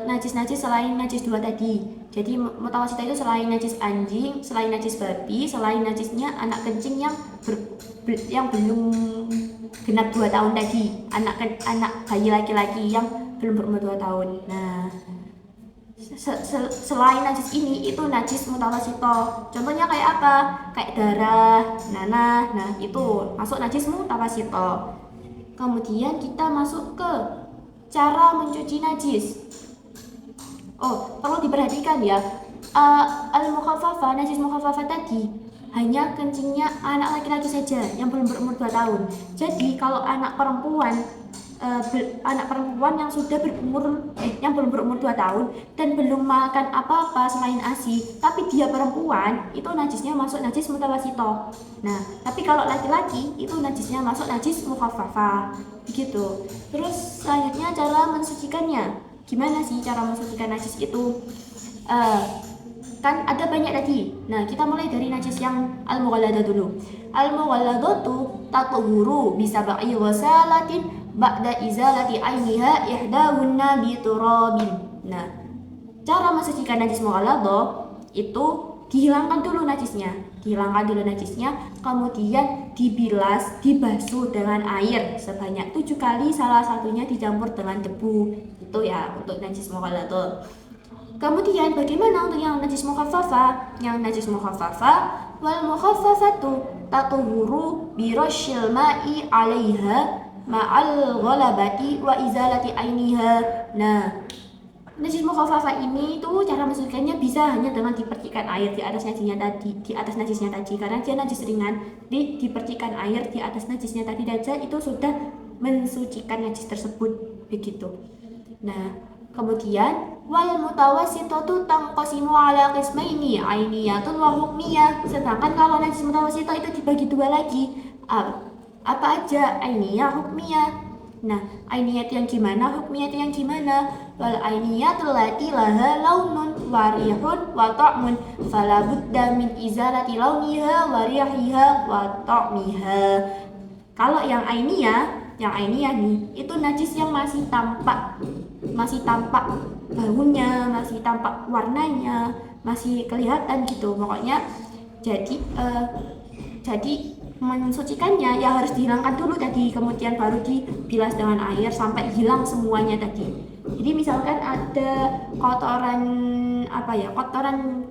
najis-najis selain najis 2 tadi. Jadi mutawassithah itu selain najis anjing, selain najis babi, selain najisnya anak kencing yang belum genap 2 tahun tadi. Anak bayi laki-laki yang belum berumur 2 tahun. Nah, selain najis ini itu najis mutawassithah. Contohnya kayak apa? Kayak darah, nanah. Nah, itu masuk najis mutawassithah. Kemudian kita masuk ke cara mencuci najis. Oh, perlu diperhatikan ya. Al-mukhaffafah, najis mukhaffafah tadi hanya kencingnya anak laki-laki saja yang belum berumur 2 tahun. Jadi kalau anak perempuan anak perempuan yang sudah yang belum berumur 2 tahun dan belum makan apa-apa selain ASI, tapi dia perempuan, itu najisnya masuk najis mutawasito. Nah, tapi kalau laki-laki itu najisnya masuk najis mukhaffafah. Begitu. Terus selanjutnya cara mensucikannya. Gimana sih cara mensucikan najis itu? Kan ada banyak tadi. Nah, kita mulai dari najis yang al-mughalladah dulu. Al-mughalladzatu tatuhuru bisab'i ghasalatin ba'da izalati ainiha ihdahunna biturabin. Nah, cara mensucikan najis mughalladhah itu dihilangkan dulu najisnya. Kemudian dibilas, dibasuh dengan air sebanyak 7 kali, salah satunya dicampur dengan debu. Itu ya untuk najis mughalladhah. Kemudian bagaimana untuk yang najis mukhaffafah? Yang najis mukhaffafah wal mukhaffafatu tatuhuru birasyil ma'i 'alaiha ma'al ghalabati wa izalati ainiha. Nah, najis mukhaffafah ini tuh cara mensucikannya bisa hanya dengan dipercikan air di atas najisnya tadi, karena dia najis ringan. Dipercikan air di atas najisnya tadi saja itu sudah mensucikan najis tersebut, begitu. Nah, kemudian wal mutawassitatu tanqasimu ala qismaini ainiyatun wa hukmiyah. Sedangkan kalau najis mutawassito itu dibagi dua lagi. Apa aja? Ainiyah, hukmiyah. Nah, ainiyah itu yang gimana? Hukmiyah itu yang gimana? Wal ainiyatu lati laha launun wa rihun wa ta'mun fala budda min izalati launiha wa rihiha wa ta'miha. Kalau yang ainiyah nih itu najis yang masih tampak baunya, masih tampak warnanya, masih kelihatan gitu. Pokoknya jadi mensucikannya ya harus dihilangkan dulu tadi, kemudian baru dibilas dengan air sampai hilang semuanya tadi. Jadi misalkan ada kotoran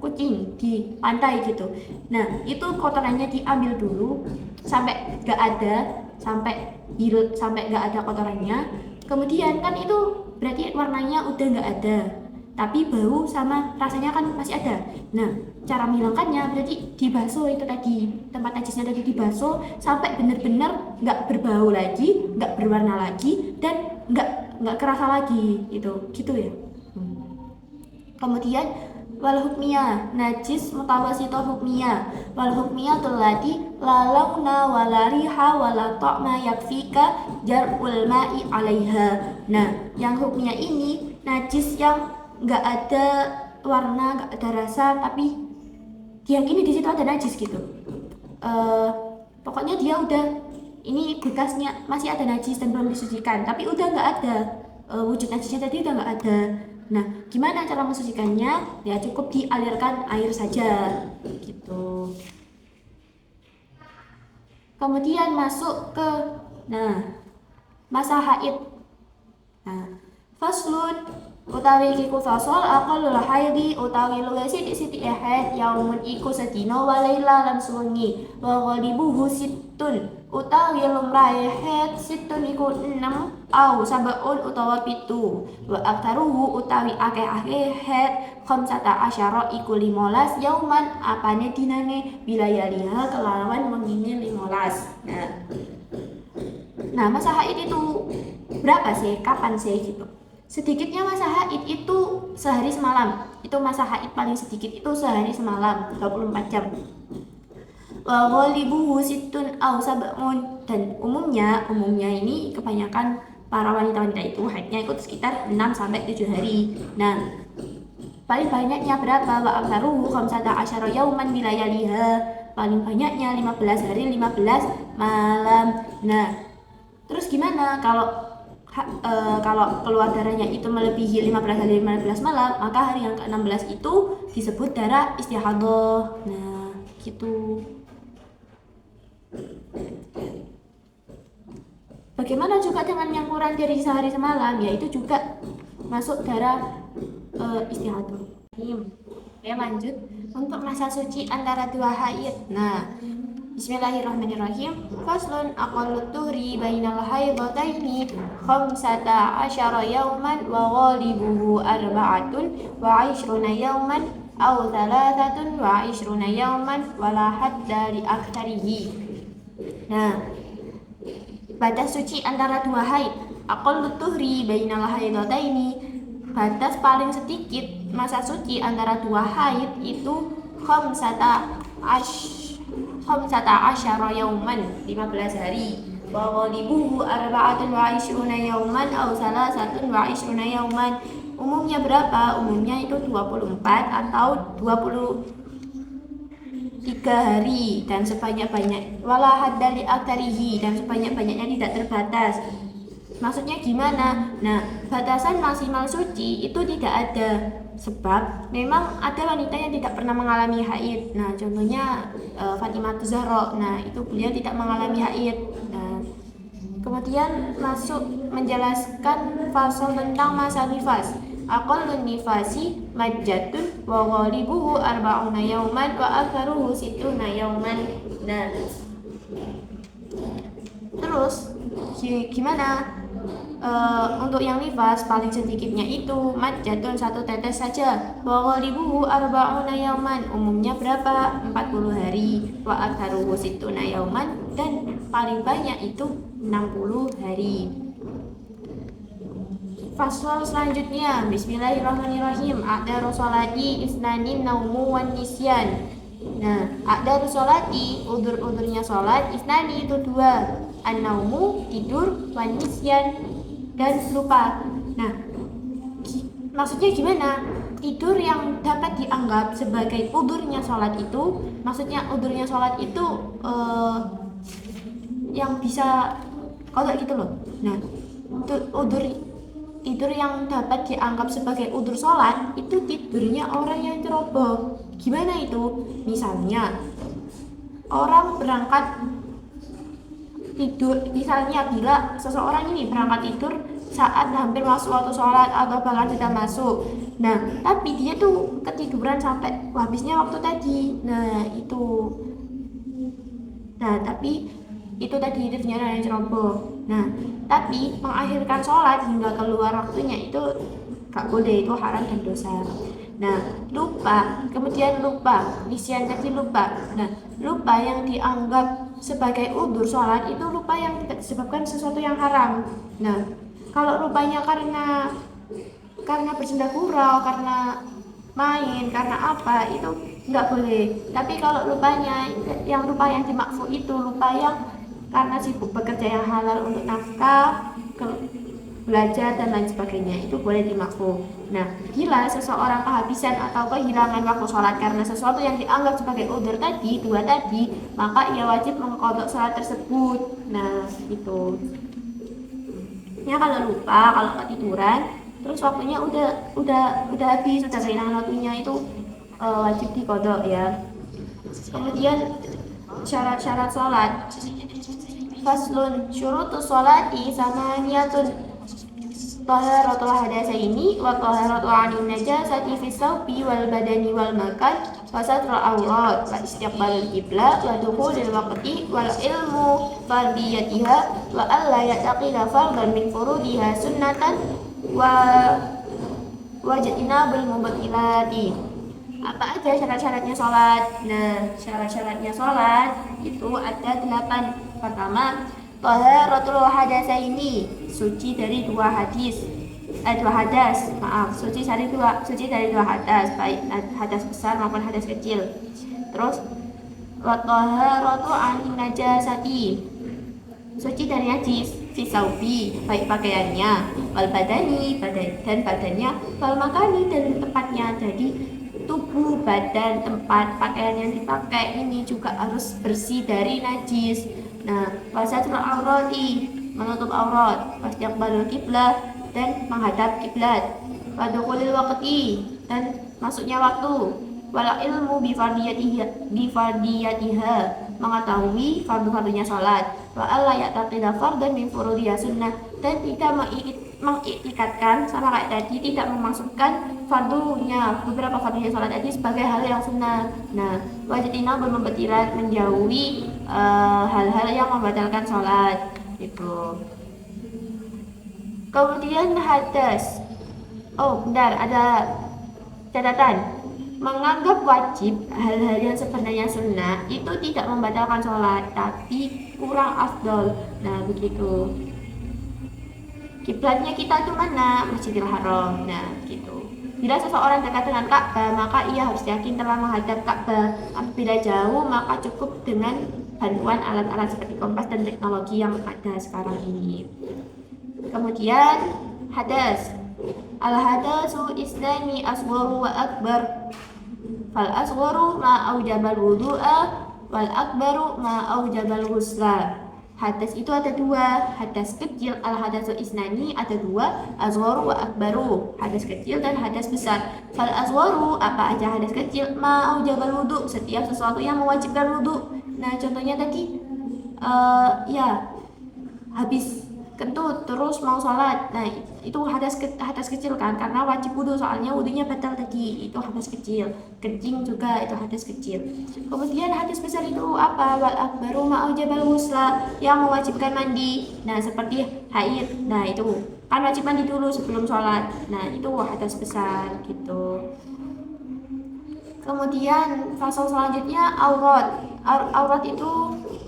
kucing di pantai gitu. Nah, itu kotorannya diambil dulu sampai nggak ada kotorannya. Kemudian kan itu berarti warnanya udah nggak ada, tapi bau sama rasanya kan masih ada. Nah, cara menghilangkannya berarti dibasuh itu tadi, tempat najisnya tadi dibasuh sampai benar-benar nggak berbau lagi, nggak berwarna lagi, dan nggak kerasa lagi gitu ya. Kemudian wal hukmiyah, najis mutawassithah hukmiyah. Wal hukmiyah allati la launa wa la riha wa la ta'ma yakfika jar'ul ma'i 'alaiha. Nah, yang hukmiyah ini najis yang nggak ada warna, nggak ada rasa, tapi diyakini di situ ada najis gitu. Pokoknya dia udah, ini bekasnya masih ada najis dan belum disucikan, tapi udah nggak ada, wujud najisnya tadi udah nggak ada. Nah, gimana cara mensucikannya? Ya cukup dialirkan air saja gitu. Kemudian masuk ke masa haid. Nah, faslun utawi iku fasal aqallul haidi utawi luwih sithik-sithik haid yaumun iku sedina wa laila lan suwengi wa ghalibuhu sittun utawi lumrahe haid sittun iku 6 au sabaun utawa 7 wa aktaruhu utawi akeh-akeh haid khamsata asyara iku 15 yauman apane dinane bilayaliha kelawan mengine 15. Nah, masa haid itu berapa sih? Kapan sih gitu? Sedikitnya masa haid itu sehari semalam. Itu masa haid paling sedikit itu sehari semalam, 24 jam. Wa ghalibuhu sittun aw sab'un, dan umumnya ini kebanyakan para wanita-wanita itu haidnya ikut sekitar 6 sampai 7 hari. Nah, paling banyaknya berapa? Wa aktsaruhu khamsata asyara yauman bilayaliha. Paling banyaknya 15 hari 15 malam. Nah, terus gimana kalau keluar darahnya itu melebihi 15 hari 15 malam, maka hari yang ke-16 itu disebut darah istihadah. Nah, gitu. Bagaimana juga dengan yang kurang dari sehari semalam, yaitu juga masuk darah istihadah. Ya, lanjut untuk masa suci antara dua haid. Nah, bismillahirrahmanirrahim. Faslun aqallut tuhri bainal haidataini khamsata asyara yauman wa ghalibuhu arba'atun wa 'ishruna yauman aw thalathatun wa 'ishruna yauman wa la hadda li aktsarihi. Nah, batas suci antara dua haid. Aqallut tuhri bainal haidataini, batas paling sedikit masa suci antara dua haid itu khamsata asyara yauman, 15 hari. Wa ghalibuhu arba'atun wa ishruna yauman aw salasatun wa ishruna yauman. Umumnya berapa? Umumnya itu 24 atau 23 hari dan sebanyak-banyak. Wala hadda li aktsarihi, dan sebanyak-banyaknya tidak terbatas. Maksudnya gimana? Nah, batasan maksimal suci itu tidak ada, sebab memang ada wanita yang tidak pernah mengalami haid. Nah, contohnya Fatimah Zahra. Nah, itu beliau tidak mengalami haid. Nah, kemudian masuk menjelaskan fasal tentang masa nifas. Aqallun nifasi majjatun wa ghalibuhu arba'una yauman wa aktsaruhu sittuna yauman. Nah, terus gimana? Untuk yang nifas paling sedikitnya itu majjatun, 1 tetes saja. Wa ghalibuhu arba'una yauman, umumnya berapa? 40 hari. Wa aktsaruhu sittuna yauman, dan paling banyak itu 60 hari. Fasal selanjutnya, bismillahirrahmanirrahim. A'daru sholati isnanin naumu wan nisyan. Nah, a'daru sholati, udur-udurnya sholat, isnani itu 2, an-naumu tidur, wan nisyan dan lupa. Nah, maksudnya gimana? Tidur yang dapat dianggap sebagai udurnya sholat itu, maksudnya udurnya sholat itu yang bisa kodok gitu loh. Nah, tidur yang dapat dianggap sebagai udur sholat itu tidurnya orang yang ceroboh. Gimana itu? Misalnya orang berangkat tidur, misalnya bila seseorang ini berangkat tidur saat hampir masuk waktu sholat atau bahkan sudah masuk. Nah, tapi dia tuh ketiduran sampai habisnya waktu tadi. Tapi itu tadi tidurnya orang yang ceroboh. Nah, tapi mengakhirkan sholat hingga keluar waktunya itu gak boleh, itu haram dan dosa. Nah, kemudian lupa, nisyan tadi lupa. Nah, lupa yang dianggap sebagai udzur sholat itu lupa yang tidak disebabkan sesuatu yang haram. Nah, kalau lupanya karena bersenda gurau, karena main, karena apa, itu nggak boleh. Tapi kalau lupanya lupa yang dimaksud itu lupa yang karena sibuk bekerja yang halal untuk nafkah, belajar dan lain sebagainya, itu boleh dimaksud. Nah, bila seseorang kehabisan atau kehilangan waktu sholat karena sesuatu yang dianggap sebagai udzur tadi, 2 tadi, maka ia wajib mengqadha sholat tersebut. Nah, itu. Ya, kalau lupa, kalau ketiduran, terus waktunya udah habis, sudah kehilangan waktunya, itu wajib diqadha ya. Kemudian syarat-syarat sholat. Faslun syurutus sholati samaniyatun, taharatul hadasaini wa taharatul anin najasati fis sawbi wal badani wal makan wa satrul awrat wa istiqbalul qiblah wa dukhulil waqti wal ilmu fardiyatiha wa alla yataqila fardan min furudiha sunnatan wa jatinabul mubtilati. Apa aja syarat-syaratnya sholat? Nah, syarat-syaratnya sholat itu ada 8. Pertama, taharatul hadasaini, suci dari dua hadas, suci dari dua hadas, baik hadas besar maupun hadas kecil. Terus wa taharatu anin najasati, suci dari najis, fisaubi, baik pakaiannya, wal badani, dan badannya, wal makani, dan tempatnya. Jadi tubuh, badan, tempat pakaian yang dipakai ini juga harus bersih dari najis. Nah, wasatrul aurati, menutup aurat, wastiqbalul qiblah, dan menghadap kiblat, wadukhulil waqti, dan masuknya waktu, wala ilmu bifardiyatiha, mengetahui fardu-fardunya sholat, wa alla ya'taqida fardan min furudiha sunnah, dan tidak mengiktikadkan sama kayak tadi, tidak memasukkan beberapa fardunya sholat tadi sebagai hal yang sunnah. Nah, wajitina bermembetilan, menjauhi hal-hal yang membatalkan sholat itu. Kemudian hadas. Ada catatan. Menganggap wajib hal-hal yang sebenarnya sunnah itu tidak membatalkan sholat, tapi kurang afdol. Nah, begitu. kiblatnya kita itu mana? Masjidil Haram. Nah, gitu. Bila seseorang dekat dengan Ka'bah, maka ia harus yakin telah menghadap Ka'bah. Apabila jauh, maka cukup dengan bantuan alat-alat seperti kompas dan teknologi yang ada sekarang ini. Kemudian hadas. Al-hadasu isnani asgharu wa akbar. Fal asgharu ma aujabal wudu'a wal akbaru ma aujabal ghusla. Hadas itu ada dua, hadas kecil al-hadasu isnani ada dua, asgharu wa akbaru, hadas kecil dan hadas besar. Fal asgharu apa aja hadas kecil, ma aujabal wudu, setiap sesuatu yang mewajibkan wudu. Nah, contohnya tadi ya habis kentut terus mau sholat, nah itu hadas kecil kan, karena wajib wudhu, soalnya wudhunya batal tadi, itu hadas kecil. Kencing juga itu hadas kecil. Kemudian hadas besar itu apa? Wal akbaru ma'aujabal ghusla, yang mewajibkan mandi. Nah, seperti haid, nah itu kan wajib mandi dulu sebelum sholat, nah itu hadas besar gitu. Kemudian fasal selanjutnya aurat. Aurat itu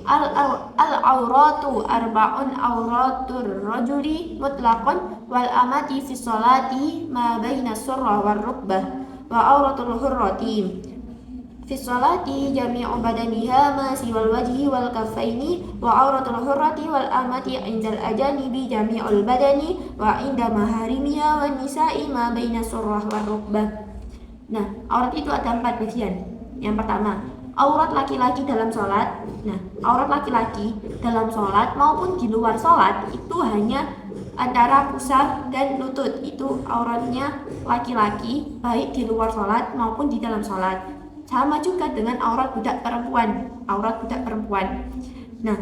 al-auratu arba'un auratur rajuli mutlaqan wal amati fi sholati ma baina surra war rukbah wa auratul hurrati fi sholati jami'u badaniha ma siwal wajhi wal kaffaini wa auratul hurrati wal amati indal ajanibi jami'ul badani wa inda maharimiha wan nisa'i ma baina surra war rukbah. Nah, aurat itu ada 4 bagian. Yang pertama, aurat laki-laki dalam sholat. Nah, aurat laki-laki dalam sholat maupun di luar sholat itu hanya antara pusar dan lutut. Itu auratnya laki-laki baik di luar sholat maupun di dalam sholat. Sama juga dengan aurat budak perempuan. Aurat budak perempuan. Nah,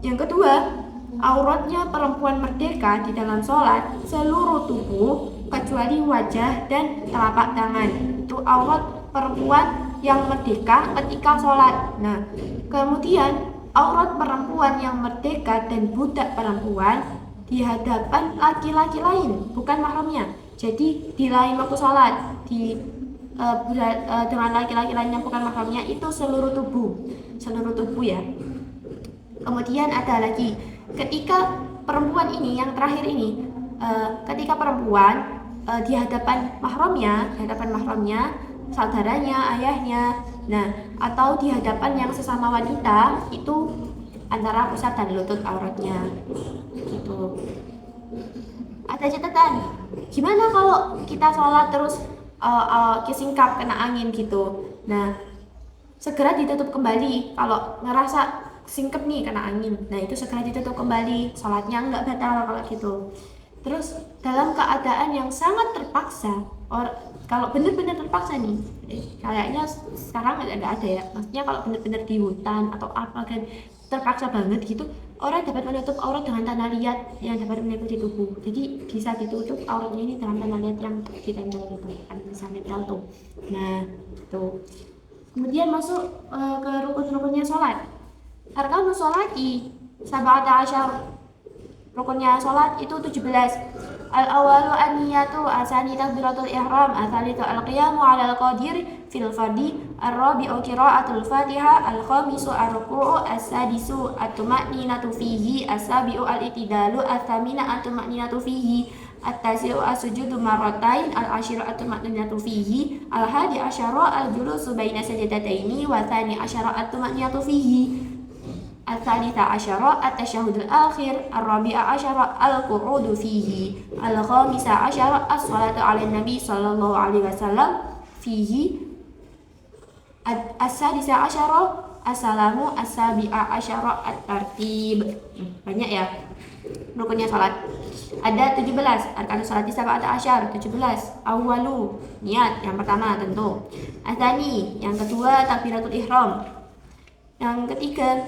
yang kedua, auratnya perempuan merdeka di dalam sholat seluruh tubuh kecuali wajah dan telapak tangan. Itu aurat perempuan yang merdeka ketika sholat. Nah, kemudian aurat perempuan yang merdeka dan budak perempuan di hadapan laki-laki lain, bukan mahramnya. Jadi di lain waktu sholat, dengan laki-laki lain yang bukan mahramnya, itu seluruh tubuh ya. Kemudian ada lagi, ketika perempuan ini, yang terakhir ini, ketika perempuan di hadapan mahramnya, saudaranya, ayahnya, nah atau di hadapan yang sesama wanita, itu antara pusat dan lutut auratnya, gitu. Ada catatan, gimana kalau kita sholat terus kesingkap kena angin gitu? Nah, segera ditutup kembali. Kalau ngerasa singkep nih kena angin, nah itu segera ditutup kembali, sholatnya nggak batal kalau gitu. Terus dalam keadaan yang sangat terpaksa, kalau benar-benar terpaksa nih, kayaknya sekarang nggak ada ya. Maksudnya kalau benar-benar di hutan atau apa kan terpaksa banget gitu, orang dapat menutup aurat dengan tanah liat yang dapat meliputi tubuh. Jadi bisa ditutup auratnya ini dengan tanah liat yang ditempel gitu, kan bisa nempel tuh. Nah, tuh. Kemudian masuk ke rukun-rukunnya sholat. Arkanus sholati sab'ata asyar. Rukunnya sholat itu 17. Al-awalu an-niyatu, asani takbiratul ihram, asalitu al-qiyamu ala al-qadir fil fardi, ar-rabi'u qira'atul fatiha, al-khamisu ar-ruku'u, as-sadisu at-tuma'ninatu fihi, as-sabi'u al-itidalu, as-thamina at-tuma'ninatu fihi, at-tasi'u as-sujudu marratain, al-ashiru at-tuma'ninatu fihi, al-hadi asyara al-julusu baina sajadataini, wa thani asyara at-tuma'ninatu fihi, al-thalitha asyara at-tasyahudul akhir, al-rabi'a asyara al-qu'udu fihi, al-khamisa asyara as-salatu ala nabi sallallahu alaihi wasallam fihi, as-sadisa asyara as-salamu, as-sabi'a asyara at-tartib. Banyak ya rukunnya salat. Ada 17, arkanus salati sab'ata asyar, 17. Awwalu, niat yang pertama tentu. Atsani, yang kedua takbiratul ihram. Yang ketiga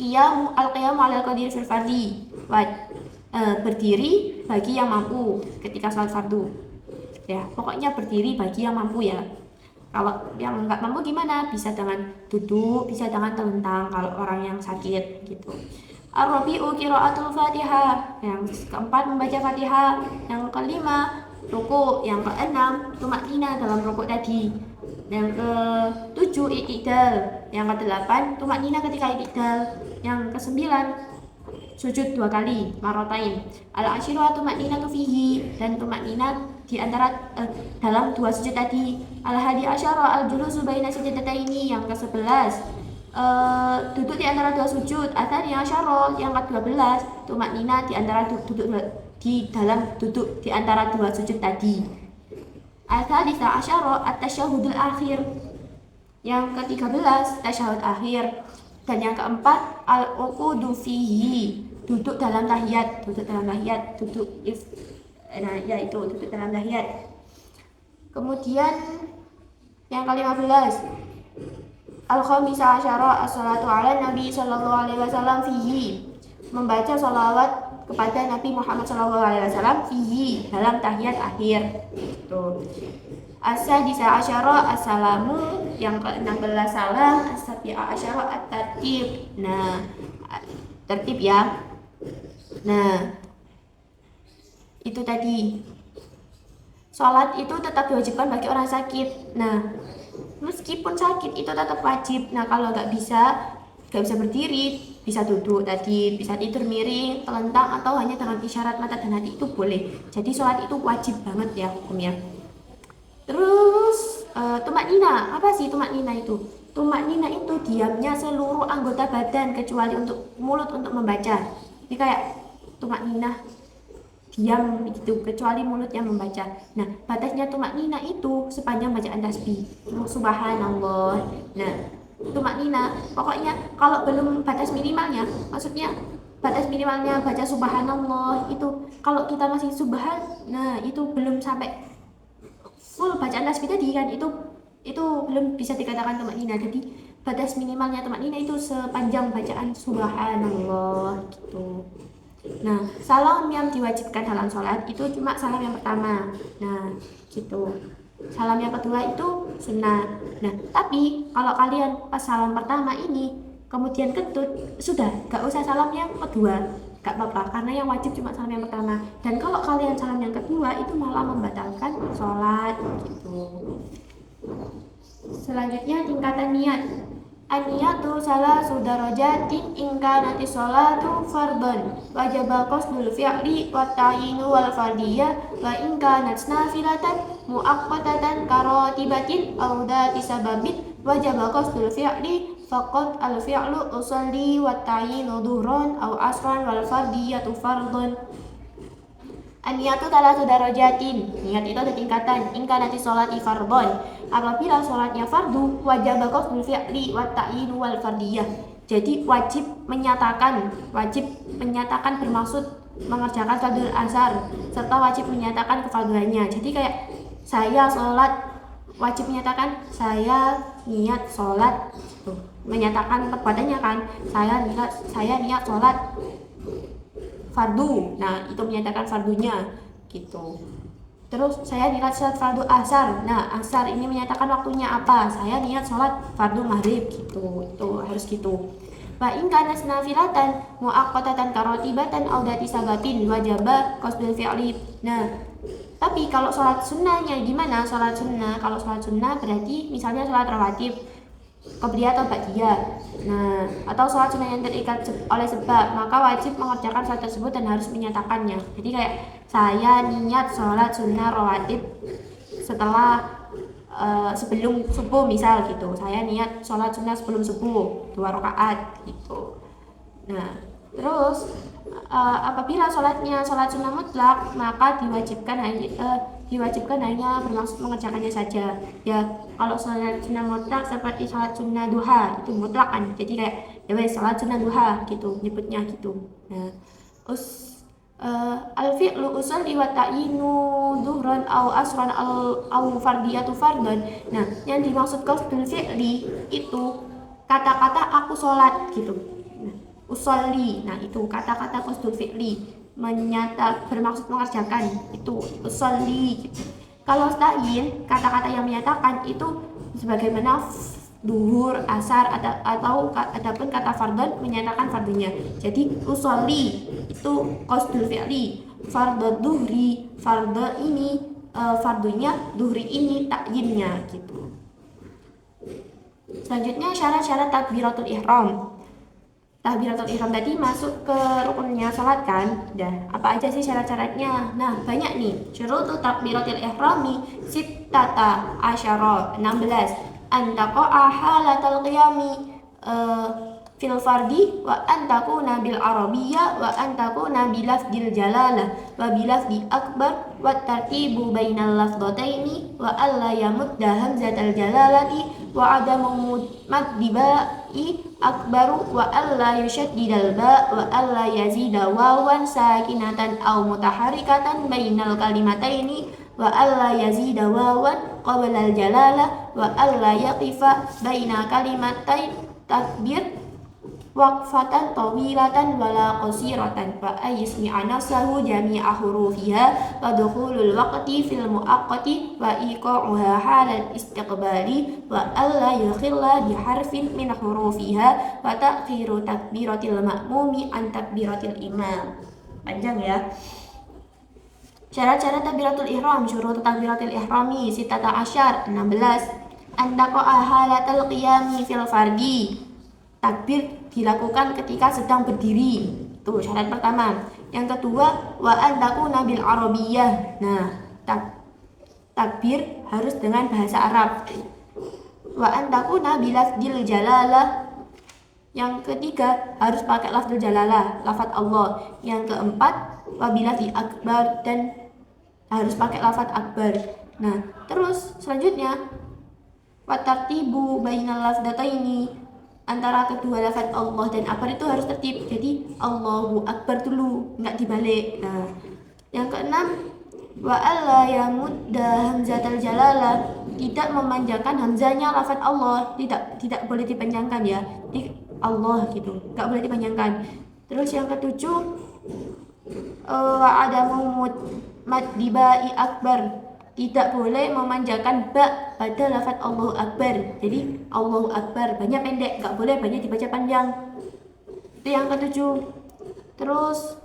al-qiyamu ala al-qadir fil fardhi, berdiri bagi yang mampu ketika salat fardu. Ya, pokoknya berdiri bagi yang mampu ya. Kalau yang nggak mampu gimana? Bisa dengan duduk, bisa dengan telentang kalau orang yang sakit gitu. Ar-rabi'u qira'atul Fatihah. Yang keempat membaca Fatihah. Yang kelima ruku'. Yang keenam tumaknina dalam ruku' tadi. Yang ke-7 i'tidal. Yang ke-8 tumaknina ketika i'tidal. Yang ke-9 sujud 2 kali, marotain. Al-asyiru tumakninatu fihi, dan tumakninat di antara dalam 2 sujud tadi. Al-hadi asyara al-julusu baina sajdataini, yang ke-11 duduk di antara 2 sujud. Atsani asyara, yang ke-12 tumakninat di antara duduk di dalam duduk di antara 2 sujud tadi. Al-tsalisa asyara at-tasyahudul akhir, yang ke-13 tasyahud akhir. Dan yang keempat al-uqudu fihi, duduk dalam tahiyat, duduk dalam tahiyat. Kemudian yang ke-15 al-khamisa asyara as-salatu ala nabi sallallahu alaihi wasallam fihi, membaca salawat kepada Nabi Muhammad sallallahu alaihi wasallam fihi, dalam tahiyat akhir. As-sadisa asyara as-salamu, yang ke-16 salam. As-sabi'a asyara at-tartib, nah tertib ya. Nah itu tadi, sholat itu tetap diwajibkan bagi orang sakit. Nah meskipun sakit itu tetap wajib. Nah kalau nggak bisa berdiri, bisa duduk tadi, bisa tidur miring, telentang, atau hanya dengan isyarat mata dan hati itu boleh. Jadi sholat itu wajib banget ya hukumnya. Terus tumaknina, apa sih tumaknina itu? Tumaknina itu diamnya seluruh anggota badan kecuali untuk mulut untuk membaca. Jadi kayak tumaknina diam gitu, kecuali mulut yang membaca. Nah batasnya tumaknina itu sepanjang bacaan tasbih, subhanallah. Nah tumaknina pokoknya kalau belum batas minimalnya, maksudnya batas minimalnya baca subhanallah itu, kalau kita masih nah itu belum sampai full bacaan tasbih tadi kan, itu belum bisa dikatakan tumaknina. Jadi batas minimalnya tumaknina itu sepanjang bacaan subhanallah gitu. Nah salam yang diwajibkan dalam sholat itu cuma salam yang pertama, nah gitu. Salam yang kedua itu sunnah. Nah tapi kalau kalian pas salam pertama ini kemudian kentut, sudah gak usah salam yang kedua, gak apa-apa, karena yang wajib cuma salam yang pertama. Dan kalau kalian salam yang kedua itu malah membatalkan sholat gitu. Selanjutnya tingkatan niat. An-niyatu salasu darajatin ingka nanti sholatu fardhan wajaba qasdul fi'li wa ta'yinu wal fardiyah wa ingka natsna filatan muaqqatatan karotibatin aw dati sababin wajaba qasdul fi'li faqad al fi'lu usalli wa ta'yinu dhuhran aw asran wal fardiyatu fardhan. An-niyatu salatu darajatin, niat itu ada tingkatan. Ingka nanti sholati fardhon, apabila sholatnya fardu, wajib qasdul fi'li wa ta'yinu wal fardiyah. Jadi wajib menyatakan bermaksud mengerjakan fardhu asar, serta wajib menyatakan kefarduannya. Jadi kayak saya sholat, wajib menyatakan saya niat sholat, menyatakan perbuatannya kan, saya niat sholat fardu, nah itu menyatakan fardunya gitu. Terus saya niat sholat fardu asar, nah asar ini menyatakan waktunya apa, saya niat sholat fardu maghrib gitu, itu harus gitu. Wa in kana nafilatan muaqqatatan karotibatan aw dati sabatin wajaba qasdul fi'li. Nah tapi kalau sholat sunnahnya gimana? Sholat sunnah, kalau sholat sunnah berarti misalnya sholat rawatib qobliyah atau ba'diyah, nah atau sholat sunnah yang terikat oleh sebab, maka wajib mengerjakan sholat tersebut dan harus menyatakannya. Jadi kayak saya niat sholat sunnah rawatib setelah sebelum subuh misal gitu, saya niat sholat sunnah sebelum subuh 2 rakaat gitu. Nah terus apabila sholatnya sholat sunnah mutlak, maka diwajibkan hanya bermaksud mengerjakannya saja. Ya kalau sholat sunnah mutlak seperti sholat sunnah duha itu mutlak kan, jadi kayak ya wes sholat sunnah duha gitu nyebutnya gitu. Nah al-fi'lu usalli wa ta'yinu dhuhran aw asran aw fardiyatu fardhan. Nah yang dimaksud qasdul fi'li itu kata-kata aku sholat gitu. Nah, usolli, nah itu kata-kata qasdul fi'li, bermaksud mengerjakan, itu usolli gitu. Kalau ta'yin, kata-kata yang menyatakan itu sebagaimana duhur, asar, atau adapun kata fardhon menyatakan fardunya. Jadi usolli itu qasdul fi'li, fardhu duhri, fardhu ini fardunya, duhri ini ta'yinnya gitu. Selanjutnya syarat-syarat takbiratul ihram. takbiratul ihram tadi masuk ke rukunnya sholat kan? Dah, apa aja sih syarat-syaratnya? Nah, banyak nih. Syurutu takbiratul ihrami sittata asyara 16. Antaqa'a halatal qiyami fil fardi wa antakuna bil arabiyyah wa antakuna bilafdil jalalah wa bilafdi akbar wa tartibu bainal lafdhataini wa alla yamudda hamzatal jalalati wa adamu maddibai akbaru wa alla yushaddidal ba wa alla yazida wawan sakinatan aw mutaharikatan bainal kalimataini wa alla yazida wawan qabla al jalalah wa alla yaqifa baina kalimatain takbir waqfatan tawilatan wala qasiratan fa ayismi'a nafsahu jami'a hurufiha wa dukhulul waqti fil muaqqati wa iqa'uha halal istiqbali wa alla yukhilla bi harfin min hurufiha wa ta'khiru takbiratil ma'mumi an takbiratil imam. Panjang ya. Syarat-syarat takbiratul ihram, syurut takbiratul ihrami sittata asyar 16. Antaqa'a halatal qiyami fil fardi. Takbir dilakukan ketika sedang berdiri. Itu syarat pertama. Yang kedua, wa antakuna bil arabiyyah. Nah, takbir harus dengan bahasa Arab. Wa antakuna bilafdil jalalah. Yang ketiga, harus pakai lafzul jalalah, lafaz Allah. Yang keempat, wa bilafdi akbar, dan harus pakai lafaz akbar. Nah, terus selanjutnya wa tartibu bainal lafdataini, antara kedua lafaz Allah dan akbar itu harus tertib. Jadi Allahu Akbar dulu, nggak dibalik. Nah, yang keenam, wa alla yamudda hamzatal jalalah, tidak memanjangkan hamzanya lafaz Allah, tidak boleh dipanjangkan ya. Di Allah gitu, nggak boleh dipanjangkan. Terus yang ketujuh, wa adamu maddibai akbar, tidak boleh memanjangkan ba pada lafaz Allahu Akbar. Jadi Allahu Akbar banyak pendek, nggak boleh banyak dibaca panjang. Itu yang ketujuh. Terus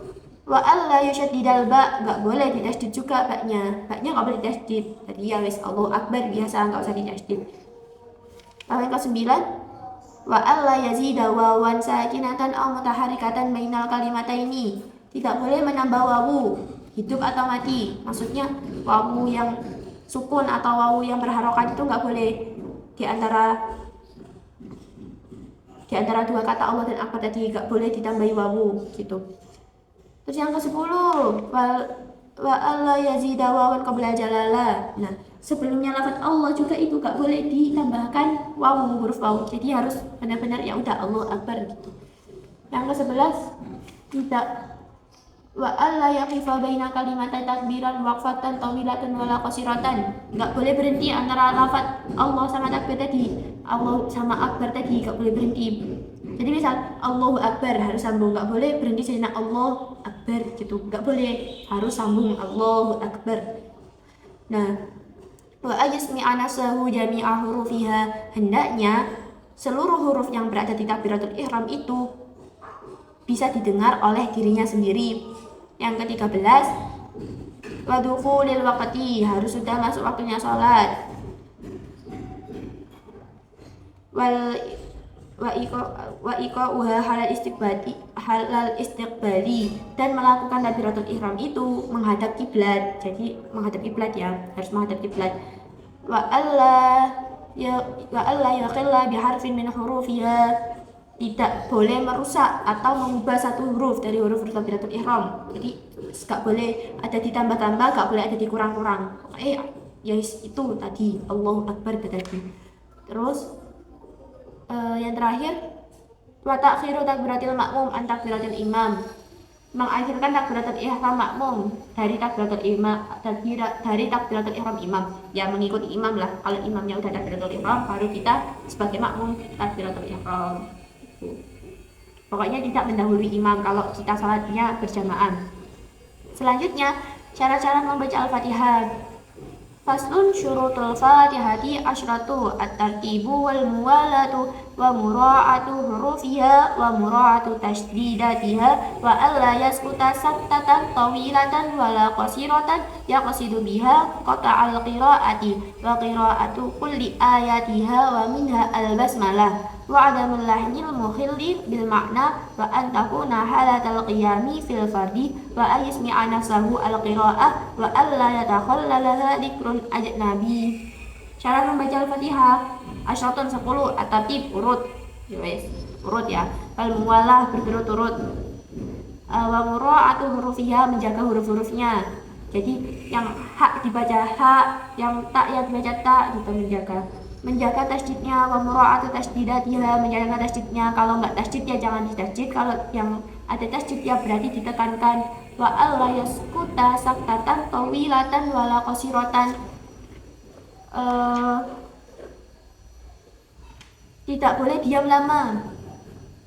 wa alla yushaddidal ba, nggak boleh ditasydid juga baknya. Baknya nggak boleh ditasydid. Tadi ya wis Allahu Akbar biasa, nggak usah ditasydid. Lalu yang kesembilan, wa alla yazida wawan sakinatan aw mutaharikatan bainal kalimataini, tidak boleh menambah wawu hidup atau mati. Maksudnya wawu yang sukun atau wawu yang berharokat itu nggak boleh di antara dua kata Allah dan akbar tadi, nggak boleh ditambahi wawu gitu. Terus yang ke-10, wa alla yazida wawan qabla jalalah. Nah, sebelumnya lafaz Allah juga itu nggak boleh ditambahkan wawu, huruf wawu. Jadi harus benar-benar ya udah Allah akbar gitu. Yang ke-11, tidak wa alla yaqifa baina kalimatan takbiran waqfatan tawilatan wala qasiratan, nggak boleh berhenti antara lafaz Allah sama takbir tadi, Allah sama akbar tadi nggak boleh berhenti. Jadi misal Allahu Akbar harus sambung, nggak boleh berhenti sejenak Allah Akbar gitu, nggak boleh, harus sambung Allahu Akbar. Nah, wa ayasmi'a nasahu jami'a hurufiha, hendaknya seluruh huruf yang berada di takbiratul ihram itu bisa didengar oleh dirinya sendiri. Yang ke-13, wa dukhulil waqti, harus sudah masuk waktunya sholat. Wa iqa'uha halal istiqbali, dan melakukan takbiratul ihram itu menghadap kiblat. Jadi menghadap kiblat ya, harus menghadap kiblat. Wa alla yaqilla bi harfin min hurufiha, tidak boleh merusak atau mengubah satu huruf dari huruf takbiratul ihram. Jadi nggak boleh ada ditambah-tambah, nggak boleh ada dikurang-kurang. Yes, itu tadi Allahu Akbar tadi. Terus yang terakhir, wa ta'khiru takbiratil makmum an takbiratil imam, mengakhirkan takbiratul ihram makmum dari takbiratul ihram imam. Ya mengikuti imam lah. Kalau imamnya udah takbiratul ihram, baru kita sebagai makmum takbiratul ihram. Pokoknya tidak mendahului imam kalau kita salatnya berjamaah. Selanjutnya, syarat-syarat membaca Al-Fatihah. Faslun syurutul Fatihati asyratu at-tartibu wal muwalatu wa mura'atu hurufiha wa mura'atu tasydidatiha wa alla yaskuta saktatan tawilatan wala qasiratan yaqsidu biha qata'al qira'ati wa qira'atu kulli ayatiha wa minha al-basmalah wa adamul lahnil mukhilli bil makna wa an takuna halatal qiyami fil fardi wa ayismi'a nafsahu al qira'ah wa alla yatakhallalaha dzikrun ajnabi. Cara membaca Al-Fatihah asyratun 10 at-tartib urut urut ya, al muwalah berturut-turut, wa mura'atu hurufiha menjaga huruf-hurufnya. Jadi yang hak dibaca hak, yang tak yang dibaca tak gitu, menjaga tasdidnya, wa mura'atu tasdidatiha menjaga tasdidnya. Kalau enggak tasdid ya jangan ditasdid, kalau yang ada tasdid ya berarti ditekankan. Wa alla yaskuta saktatan tawilatan wala qasiratan, tidak boleh diam lama.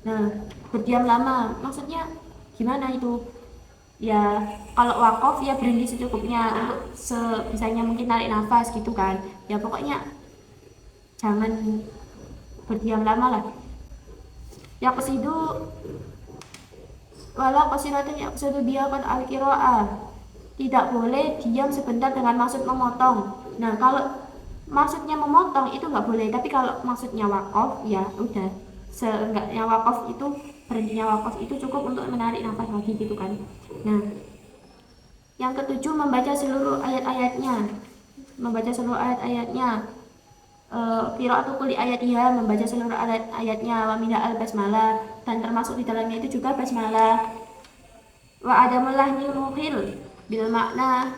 Nah, berdiam lama maksudnya gimana itu? Ya kalau wakaf ya berhenti secukupnya, untuk sebisanya mungkin tarik nafas gitu kan. Ya pokoknya jangan berdiam lama lah. Ya qasidu wala qasiratan ya qasidu biaqan al-qiraah. Tidak boleh diam sebentar dengan maksud memotong. Nah, kalau maksudnya memotong itu nggak boleh, tapi kalau maksudnya wakaf ya udah, seenggaknya wakaf itu, berhentinya wakaf itu cukup untuk menarik nafas lagi gitu kan. Nah, yang ketujuh membaca seluruh ayat-ayatnya, qiraatu kulli ayatiha membaca seluruh ayat-ayatnya, wa min al-basmalah dan termasuk di dalamnya itu juga basmalah, wa adamul lahnil mukhil bil makna,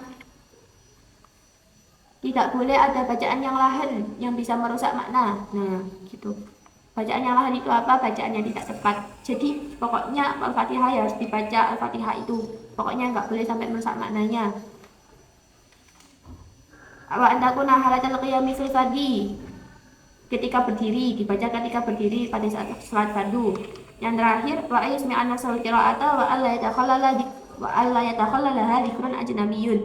tidak boleh ada bacaan yang lahan yang bisa merusak makna. Nah, gitu. Bacaan yang lahan itu apa? Bacaan yang tidak tepat. Jadi pokoknya Al-Fatihah ya harus dibaca Al-Fatihah itu. Pokoknya nggak boleh sampai merusak maknanya. Wa antakuna halatal qiyami fil fardhi. Ketika berdiri, dibaca ketika berdiri pada saat salat fardu. Yang terakhir, wa ayismi an-nasal qira'ata wa alla yatakhallalaha dzikrun ajnabiyyun.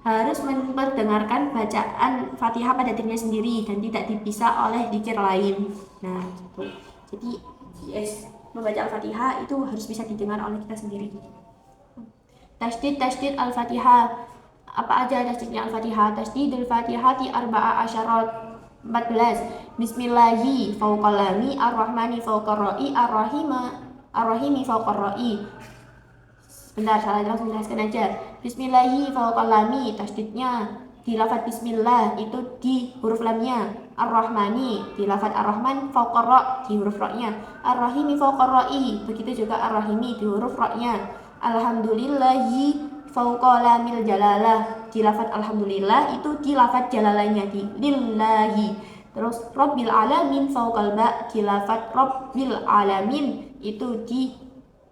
Harus memperdengarkan bacaan Fatihah pada dirinya sendiri dan tidak dipisah oleh dzikir lain. Nah, gitu. Jadi, membaca Al-Fatihah itu harus bisa didengar oleh kita sendiri. Tasdid Al-Fatihah. Apa aja tasdidnya Al-Fatihah? Tasdidul Fatihati arba'a asyarat 14. Bismillahi fauqal lami ar-rahmani fauqar ra'i ar-rahimi fauqar ra'i. Bentar, salah langsung jelaskan aja. Bismillahi fauqal lami, tasdidnya di lafaz bismillah itu di huruf lamnya. Ar-rahmani di lafaz ar-rahman fauqar ra di huruf ra-nya. Ar-rahimi fauqar ra'i, begitu juga ar-rahimi di huruf ra-nya. Alhamdulillahi fauqa lamil jalalah, di lafaz alhamdulillah itu di lafaz jalalahnya di lillahi. Terus rabbil alamin fauqal ba, di lafaz rabbil alamin itu di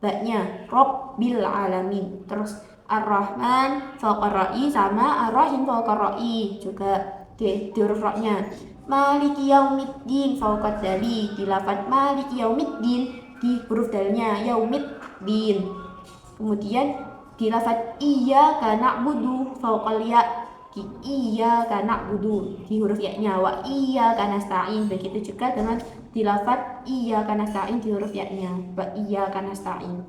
ba-nya rabbil alamin. Terus ar-rahman fauqar ra'i sama ar-rahim fauqar ra'i juga di huruf ra-nya. Maliki yaumiddin fauqad dali, di lafaz maliki yaumiddin di huruf dalnya yaumiddin. Kemudian di lafaz iyyaka na'budu fauqal ya, di iyyaka na'budu di huruf ya-nya, wa iyyaka nasta'in, begitu juga dengan di lafaz iyyaka nasta'in di huruf ya-nya, wa iyyaka nasta'in.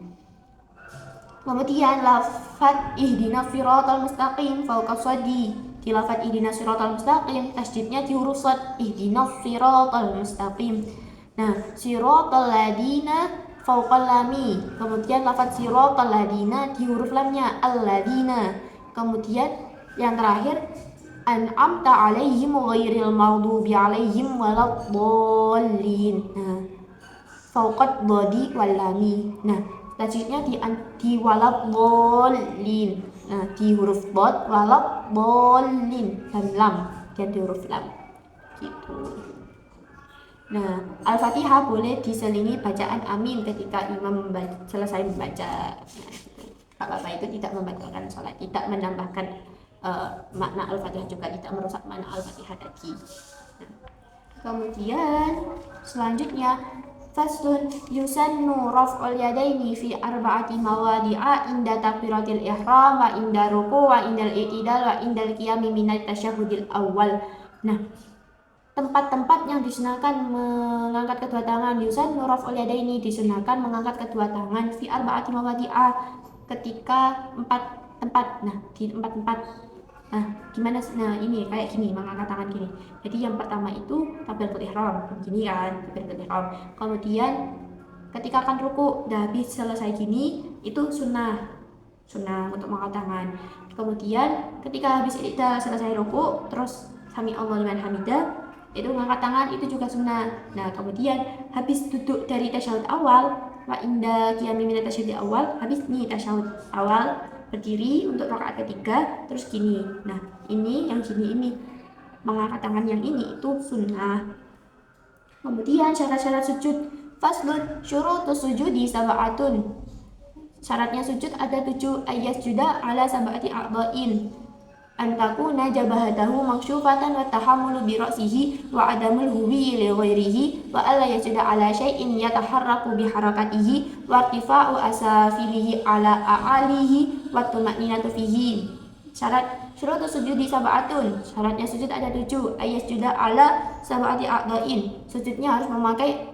Kemudian lafaz ihdinas siratal mustaqim fauqas shadi, di lafaz ihdinas siratal mustaqim tasdidnya di huruf shad, ihdinas siratal mustaqim. Nah, siratal ladina fauqal lami, kemudian lafaz siratal ladina di huruf lamnya alladina. Kemudian yang terakhir an'amta alaihim ghairil maghdubi alaihim waladdallin. Nah, fauqad dhadi wal lami. Nah, selanjutnya di waladdallin. Nah, di huruf dhad waladdallin dan lam dan di huruf lam. Gitu. Nah, Al-Fatihah boleh diselingi bacaan amin ketika imam selesai membaca. Nah, gitu. Apa-apa itu tidak membatalkan sholat, tidak menambahkan makna Al-Fatihah, juga tidak merusak makna Al-Fatihah tadi. Nah, kemudian selanjutnya faslun yusannu raf'ul yadaini fi arba'ati mawadi'a inda takbiratil ihram wa inda ruku' wa indal i'tidal wa indal qiyami minat tasyahudil awal. Nah, tempat-tempat yang disunahkan mengangkat kedua tangan, yusannu raf'ul yadaini, disunahkan mengangkat kedua tangan fi arba'ati mawadi'a ketika 4 tempat. Nah, di 4 tempat. Nah, gimana? Nah, ini kayak gini, mengangkat tangan gini. Jadi yang pertama itu takbiratul ihram, gini kan, takbiratul ihram. Kemudian ketika akan ruku, udah habis selesai gini, itu sunnah untuk mengangkat tangan. Kemudian ketika habis kita selesai ruku, terus sami Allah liman hamidah, itu mengangkat tangan itu juga sunnah. Nah, kemudian habis duduk dari tasyahud awal, wa inda qiyami min tasyahud awal, habis nih tasyahud awal berdiri untuk rakaat ketiga, terus gini. Nah, ini yang gini ini mengangkat tangan yang ini itu sunnah. Kemudian syarat-syarat sujud. Faslun syurutus sujudi sab'atun. Syaratnya sujud ada 7. Ayat juda ala sab'ati a'dha'in. Antakuna jabahatahu maksyufatan wa tahammulu bi ra'sihi wa adamul huwi li ghairihi wa alla yajda ala syai'in yataharraku bi harakatihi wa irtifa'u asafilihi ala a'alihi wa tuma'ninatu fihi. Syurutus sujudi sab'atun. Syaratnya sujud ada 7. Ayat juda ala sab'ati a'dha'in. Sujudnya harus memakai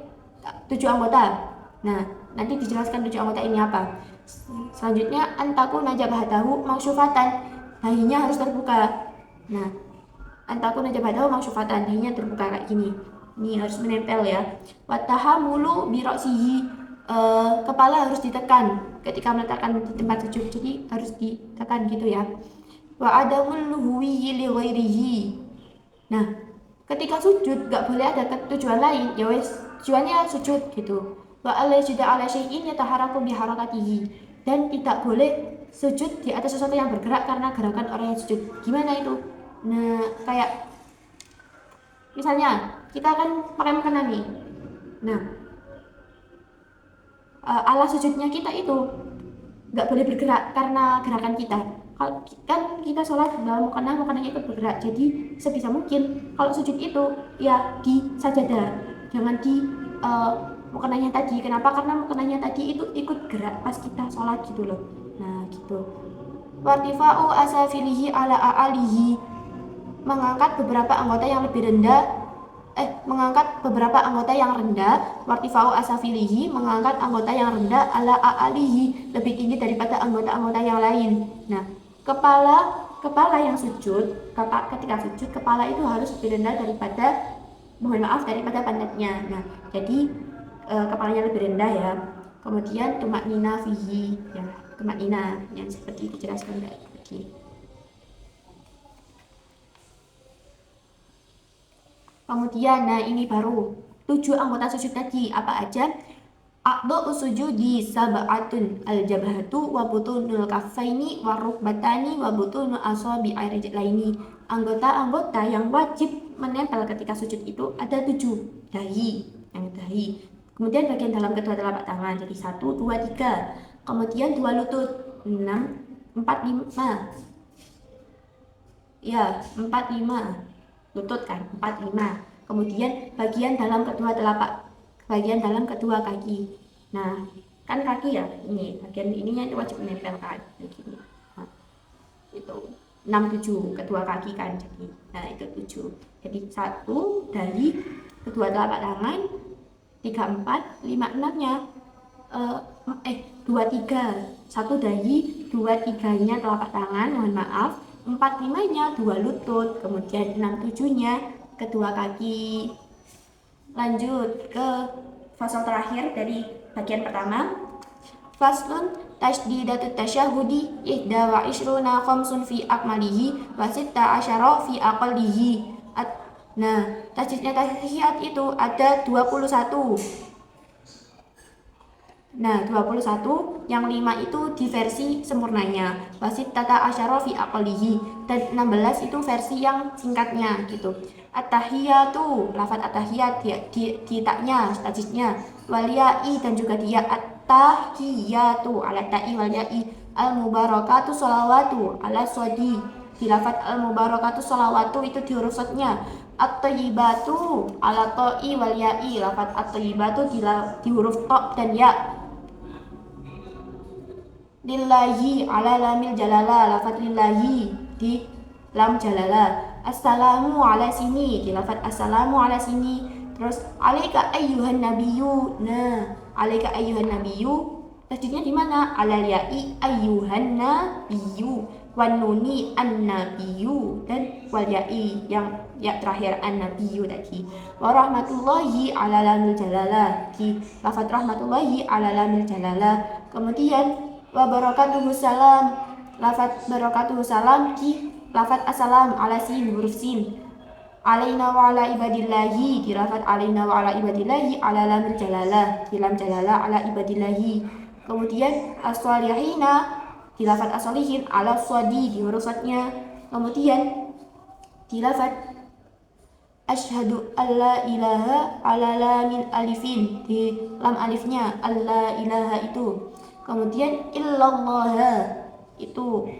7 anggota. Nah, nanti dijelaskan 7 anggota ini apa. Selanjutnya antakuna jabahatahu maksyufatan. Dahinya harus terbuka. Nah, antakuna jabahatahu maksyufatan. Dahinya terbuka kayak gini. Ini harus menempel ya. Watahamulu bi ra'sihi. Kepala harus ditekan ketika meletakkan di tempat sujud. Jadi harus ditekan gitu ya. Wa adamul huwi li ghairihi. Nah, ketika sujud gak boleh ada tujuan lain. Ya wes, tujuannya sujud gitu. Wa alla yajda ala syai'in yataharaku bi harakatihi. Dan tidak boleh sujud di atas sesuatu yang bergerak karena gerakan orang yang sujud. Gimana itu? Nah, kayak misalnya kita akan pakai makanan nih. Nah, alat sujudnya kita itu nggak boleh bergerak karena gerakan kita. Kalau kan kita sholat dalam makanannya ikut bergerak. Jadi sebisa mungkin kalau sujud itu ya di sajadah, jangan di makanannya tadi. Kenapa? Karena makanannya tadi itu ikut gerak pas kita sholat gitu loh. Nah gitu. Wartifa'u asafilihi ala a'alihi. Mengangkat beberapa anggota yang lebih rendah. Mengangkat beberapa anggota yang rendah. Wartifa'u asafilihi. Mengangkat anggota yang rendah ala a'alihi. Lebih tinggi daripada anggota-anggota yang lain. Nah, kepala yang sujud, ketika sujud kepala itu harus lebih rendah daripada pantatnya. Nah, jadi kepalanya lebih rendah ya. Kemudian tumaknina fihi ya, tumaknina yang seperti dijelaskan tadi. Kemudian nah ini baru 7 anggota sujud tadi apa aja? A'dha'u sujudi sab'atun al-jabhatu wa butunul kaffaini wa rukbatani wa butunul asabi'i rijlaini. Anggota-anggota yang wajib menempel ketika sujud itu ada 7. Dahi. Kemudian bagian dalam kedua telapak tangan. Jadi 1, 2, 3. Kemudian 2 lutut. 6, 4, 5. Ya, 4, 5. Lutut kan, 4, 5. Kemudian bagian dalam kedua kaki. Nah, kan kaki ya, ini bagian ininya itu wajib menempel kan, begini. Nah, itu 6, 7 kedua kaki kan, jadi nah itu 7. Jadi 1 dari kedua telapak tangan, 3, 4, 5, 6-nya 2, 3, 1 dahi, 2, 3-nya telapak tangan, mohon maaf, 4, 5-nya 2 lutut, kemudian 6, 7-nya kedua kaki. Lanjut ke fasal terakhir dari bagian pertama. Faslun tasdidatut tasyahudi ihda wa ishruna khamsun fi akmalihi wa sitta asyara fi aqallihi. Nah, tasdidnya tahiyat itu ada 21. Nah, 21, yang 5 itu di versi sempurnanya. Wasit tata asyara fi aqalihi. Dan 16 itu versi yang singkatnya gitu. At-tahiyatu, lafaz at-tahiyat di taknya, tajidnya. Waliyai dan juga dia at-tahiyatu ala ta'i waliyai. Al-mubarakatu sholawatu ala sodi. Di lafaz al-mubarakatu sholawatu itu di huruf sodnya. At-tayyibatu ala ta'i waliyai. Lafaz at-tayyibatu di huruf to dan ya. Lillahi ala lamil jalala, lafaz lillahi di lam jalala. Assalamu ala sini, di lafaz assalamu ala sini. Terus alaika ayyuhan nabiyyu. Nah, alaika ayyuhan nabiyyu tasdidnya di mana? Alal ya'i ayyuhan nabiyyu. wan nuni an-nabiyyu, dan wal ya'i yang ya terakhir an-nabiyyu tadi. Wa rahmatullahi ala lamil jalalah, di lafaz rahmatullahi ala lamil jalalah. Kemudian wa barakatuhu salam, lafaz barakatuhu salam di lafaz assalam ala sin, huruf sin. Alaina wa ala ibadillahi, di lafaz alaina wa ala ibadillahi ala lamil jalalah, di lam jalalah ala ibadillahi. Kemudian as-solihina, di lafaz as-solihin ala swadi, di huruf swadnya. Kemudian di lafaz asyhadu alla ilaha ala lamil alifin, di lam alifnya alla ilaha itu. Kemudian illallah, itu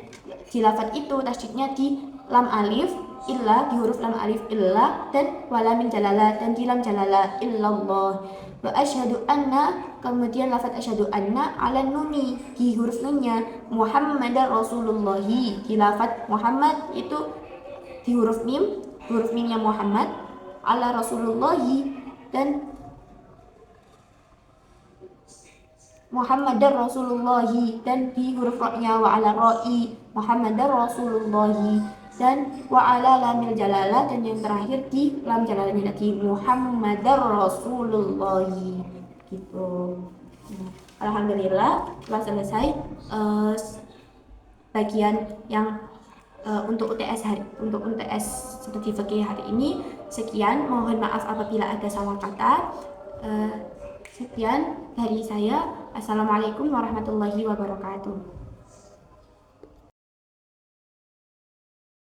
di lafaz itu tasydidnya di lam alif illa, di huruf lam alif illa, dan walamin jalalah, dan di lam jalalah illallah. Wa asyhadu anna, kemudian lafaz asyhadu anna ala nuni, di huruf nunnya Muhammadar Rasulullahi, di lafaz Muhammad itu di huruf mimnya Muhammad, ala Rasulullahi, dan Muhammadar Rasulullahi, dan di huruf ra-nya wa ala ra'i Muhammadar Rasulullahi, dan wa ala lamil jalalah, dan yang terakhir di lam jalalahnya tadi Muhammadar Rasulullahi, gitu. Alhamdulillah telah selesai bagian yang untuk UTS seperti fikih hari ini. Sekian, mohon maaf apabila ada salah kata. Sekian dari saya. Assalamualaikum warahmatullahi wabarakatuh.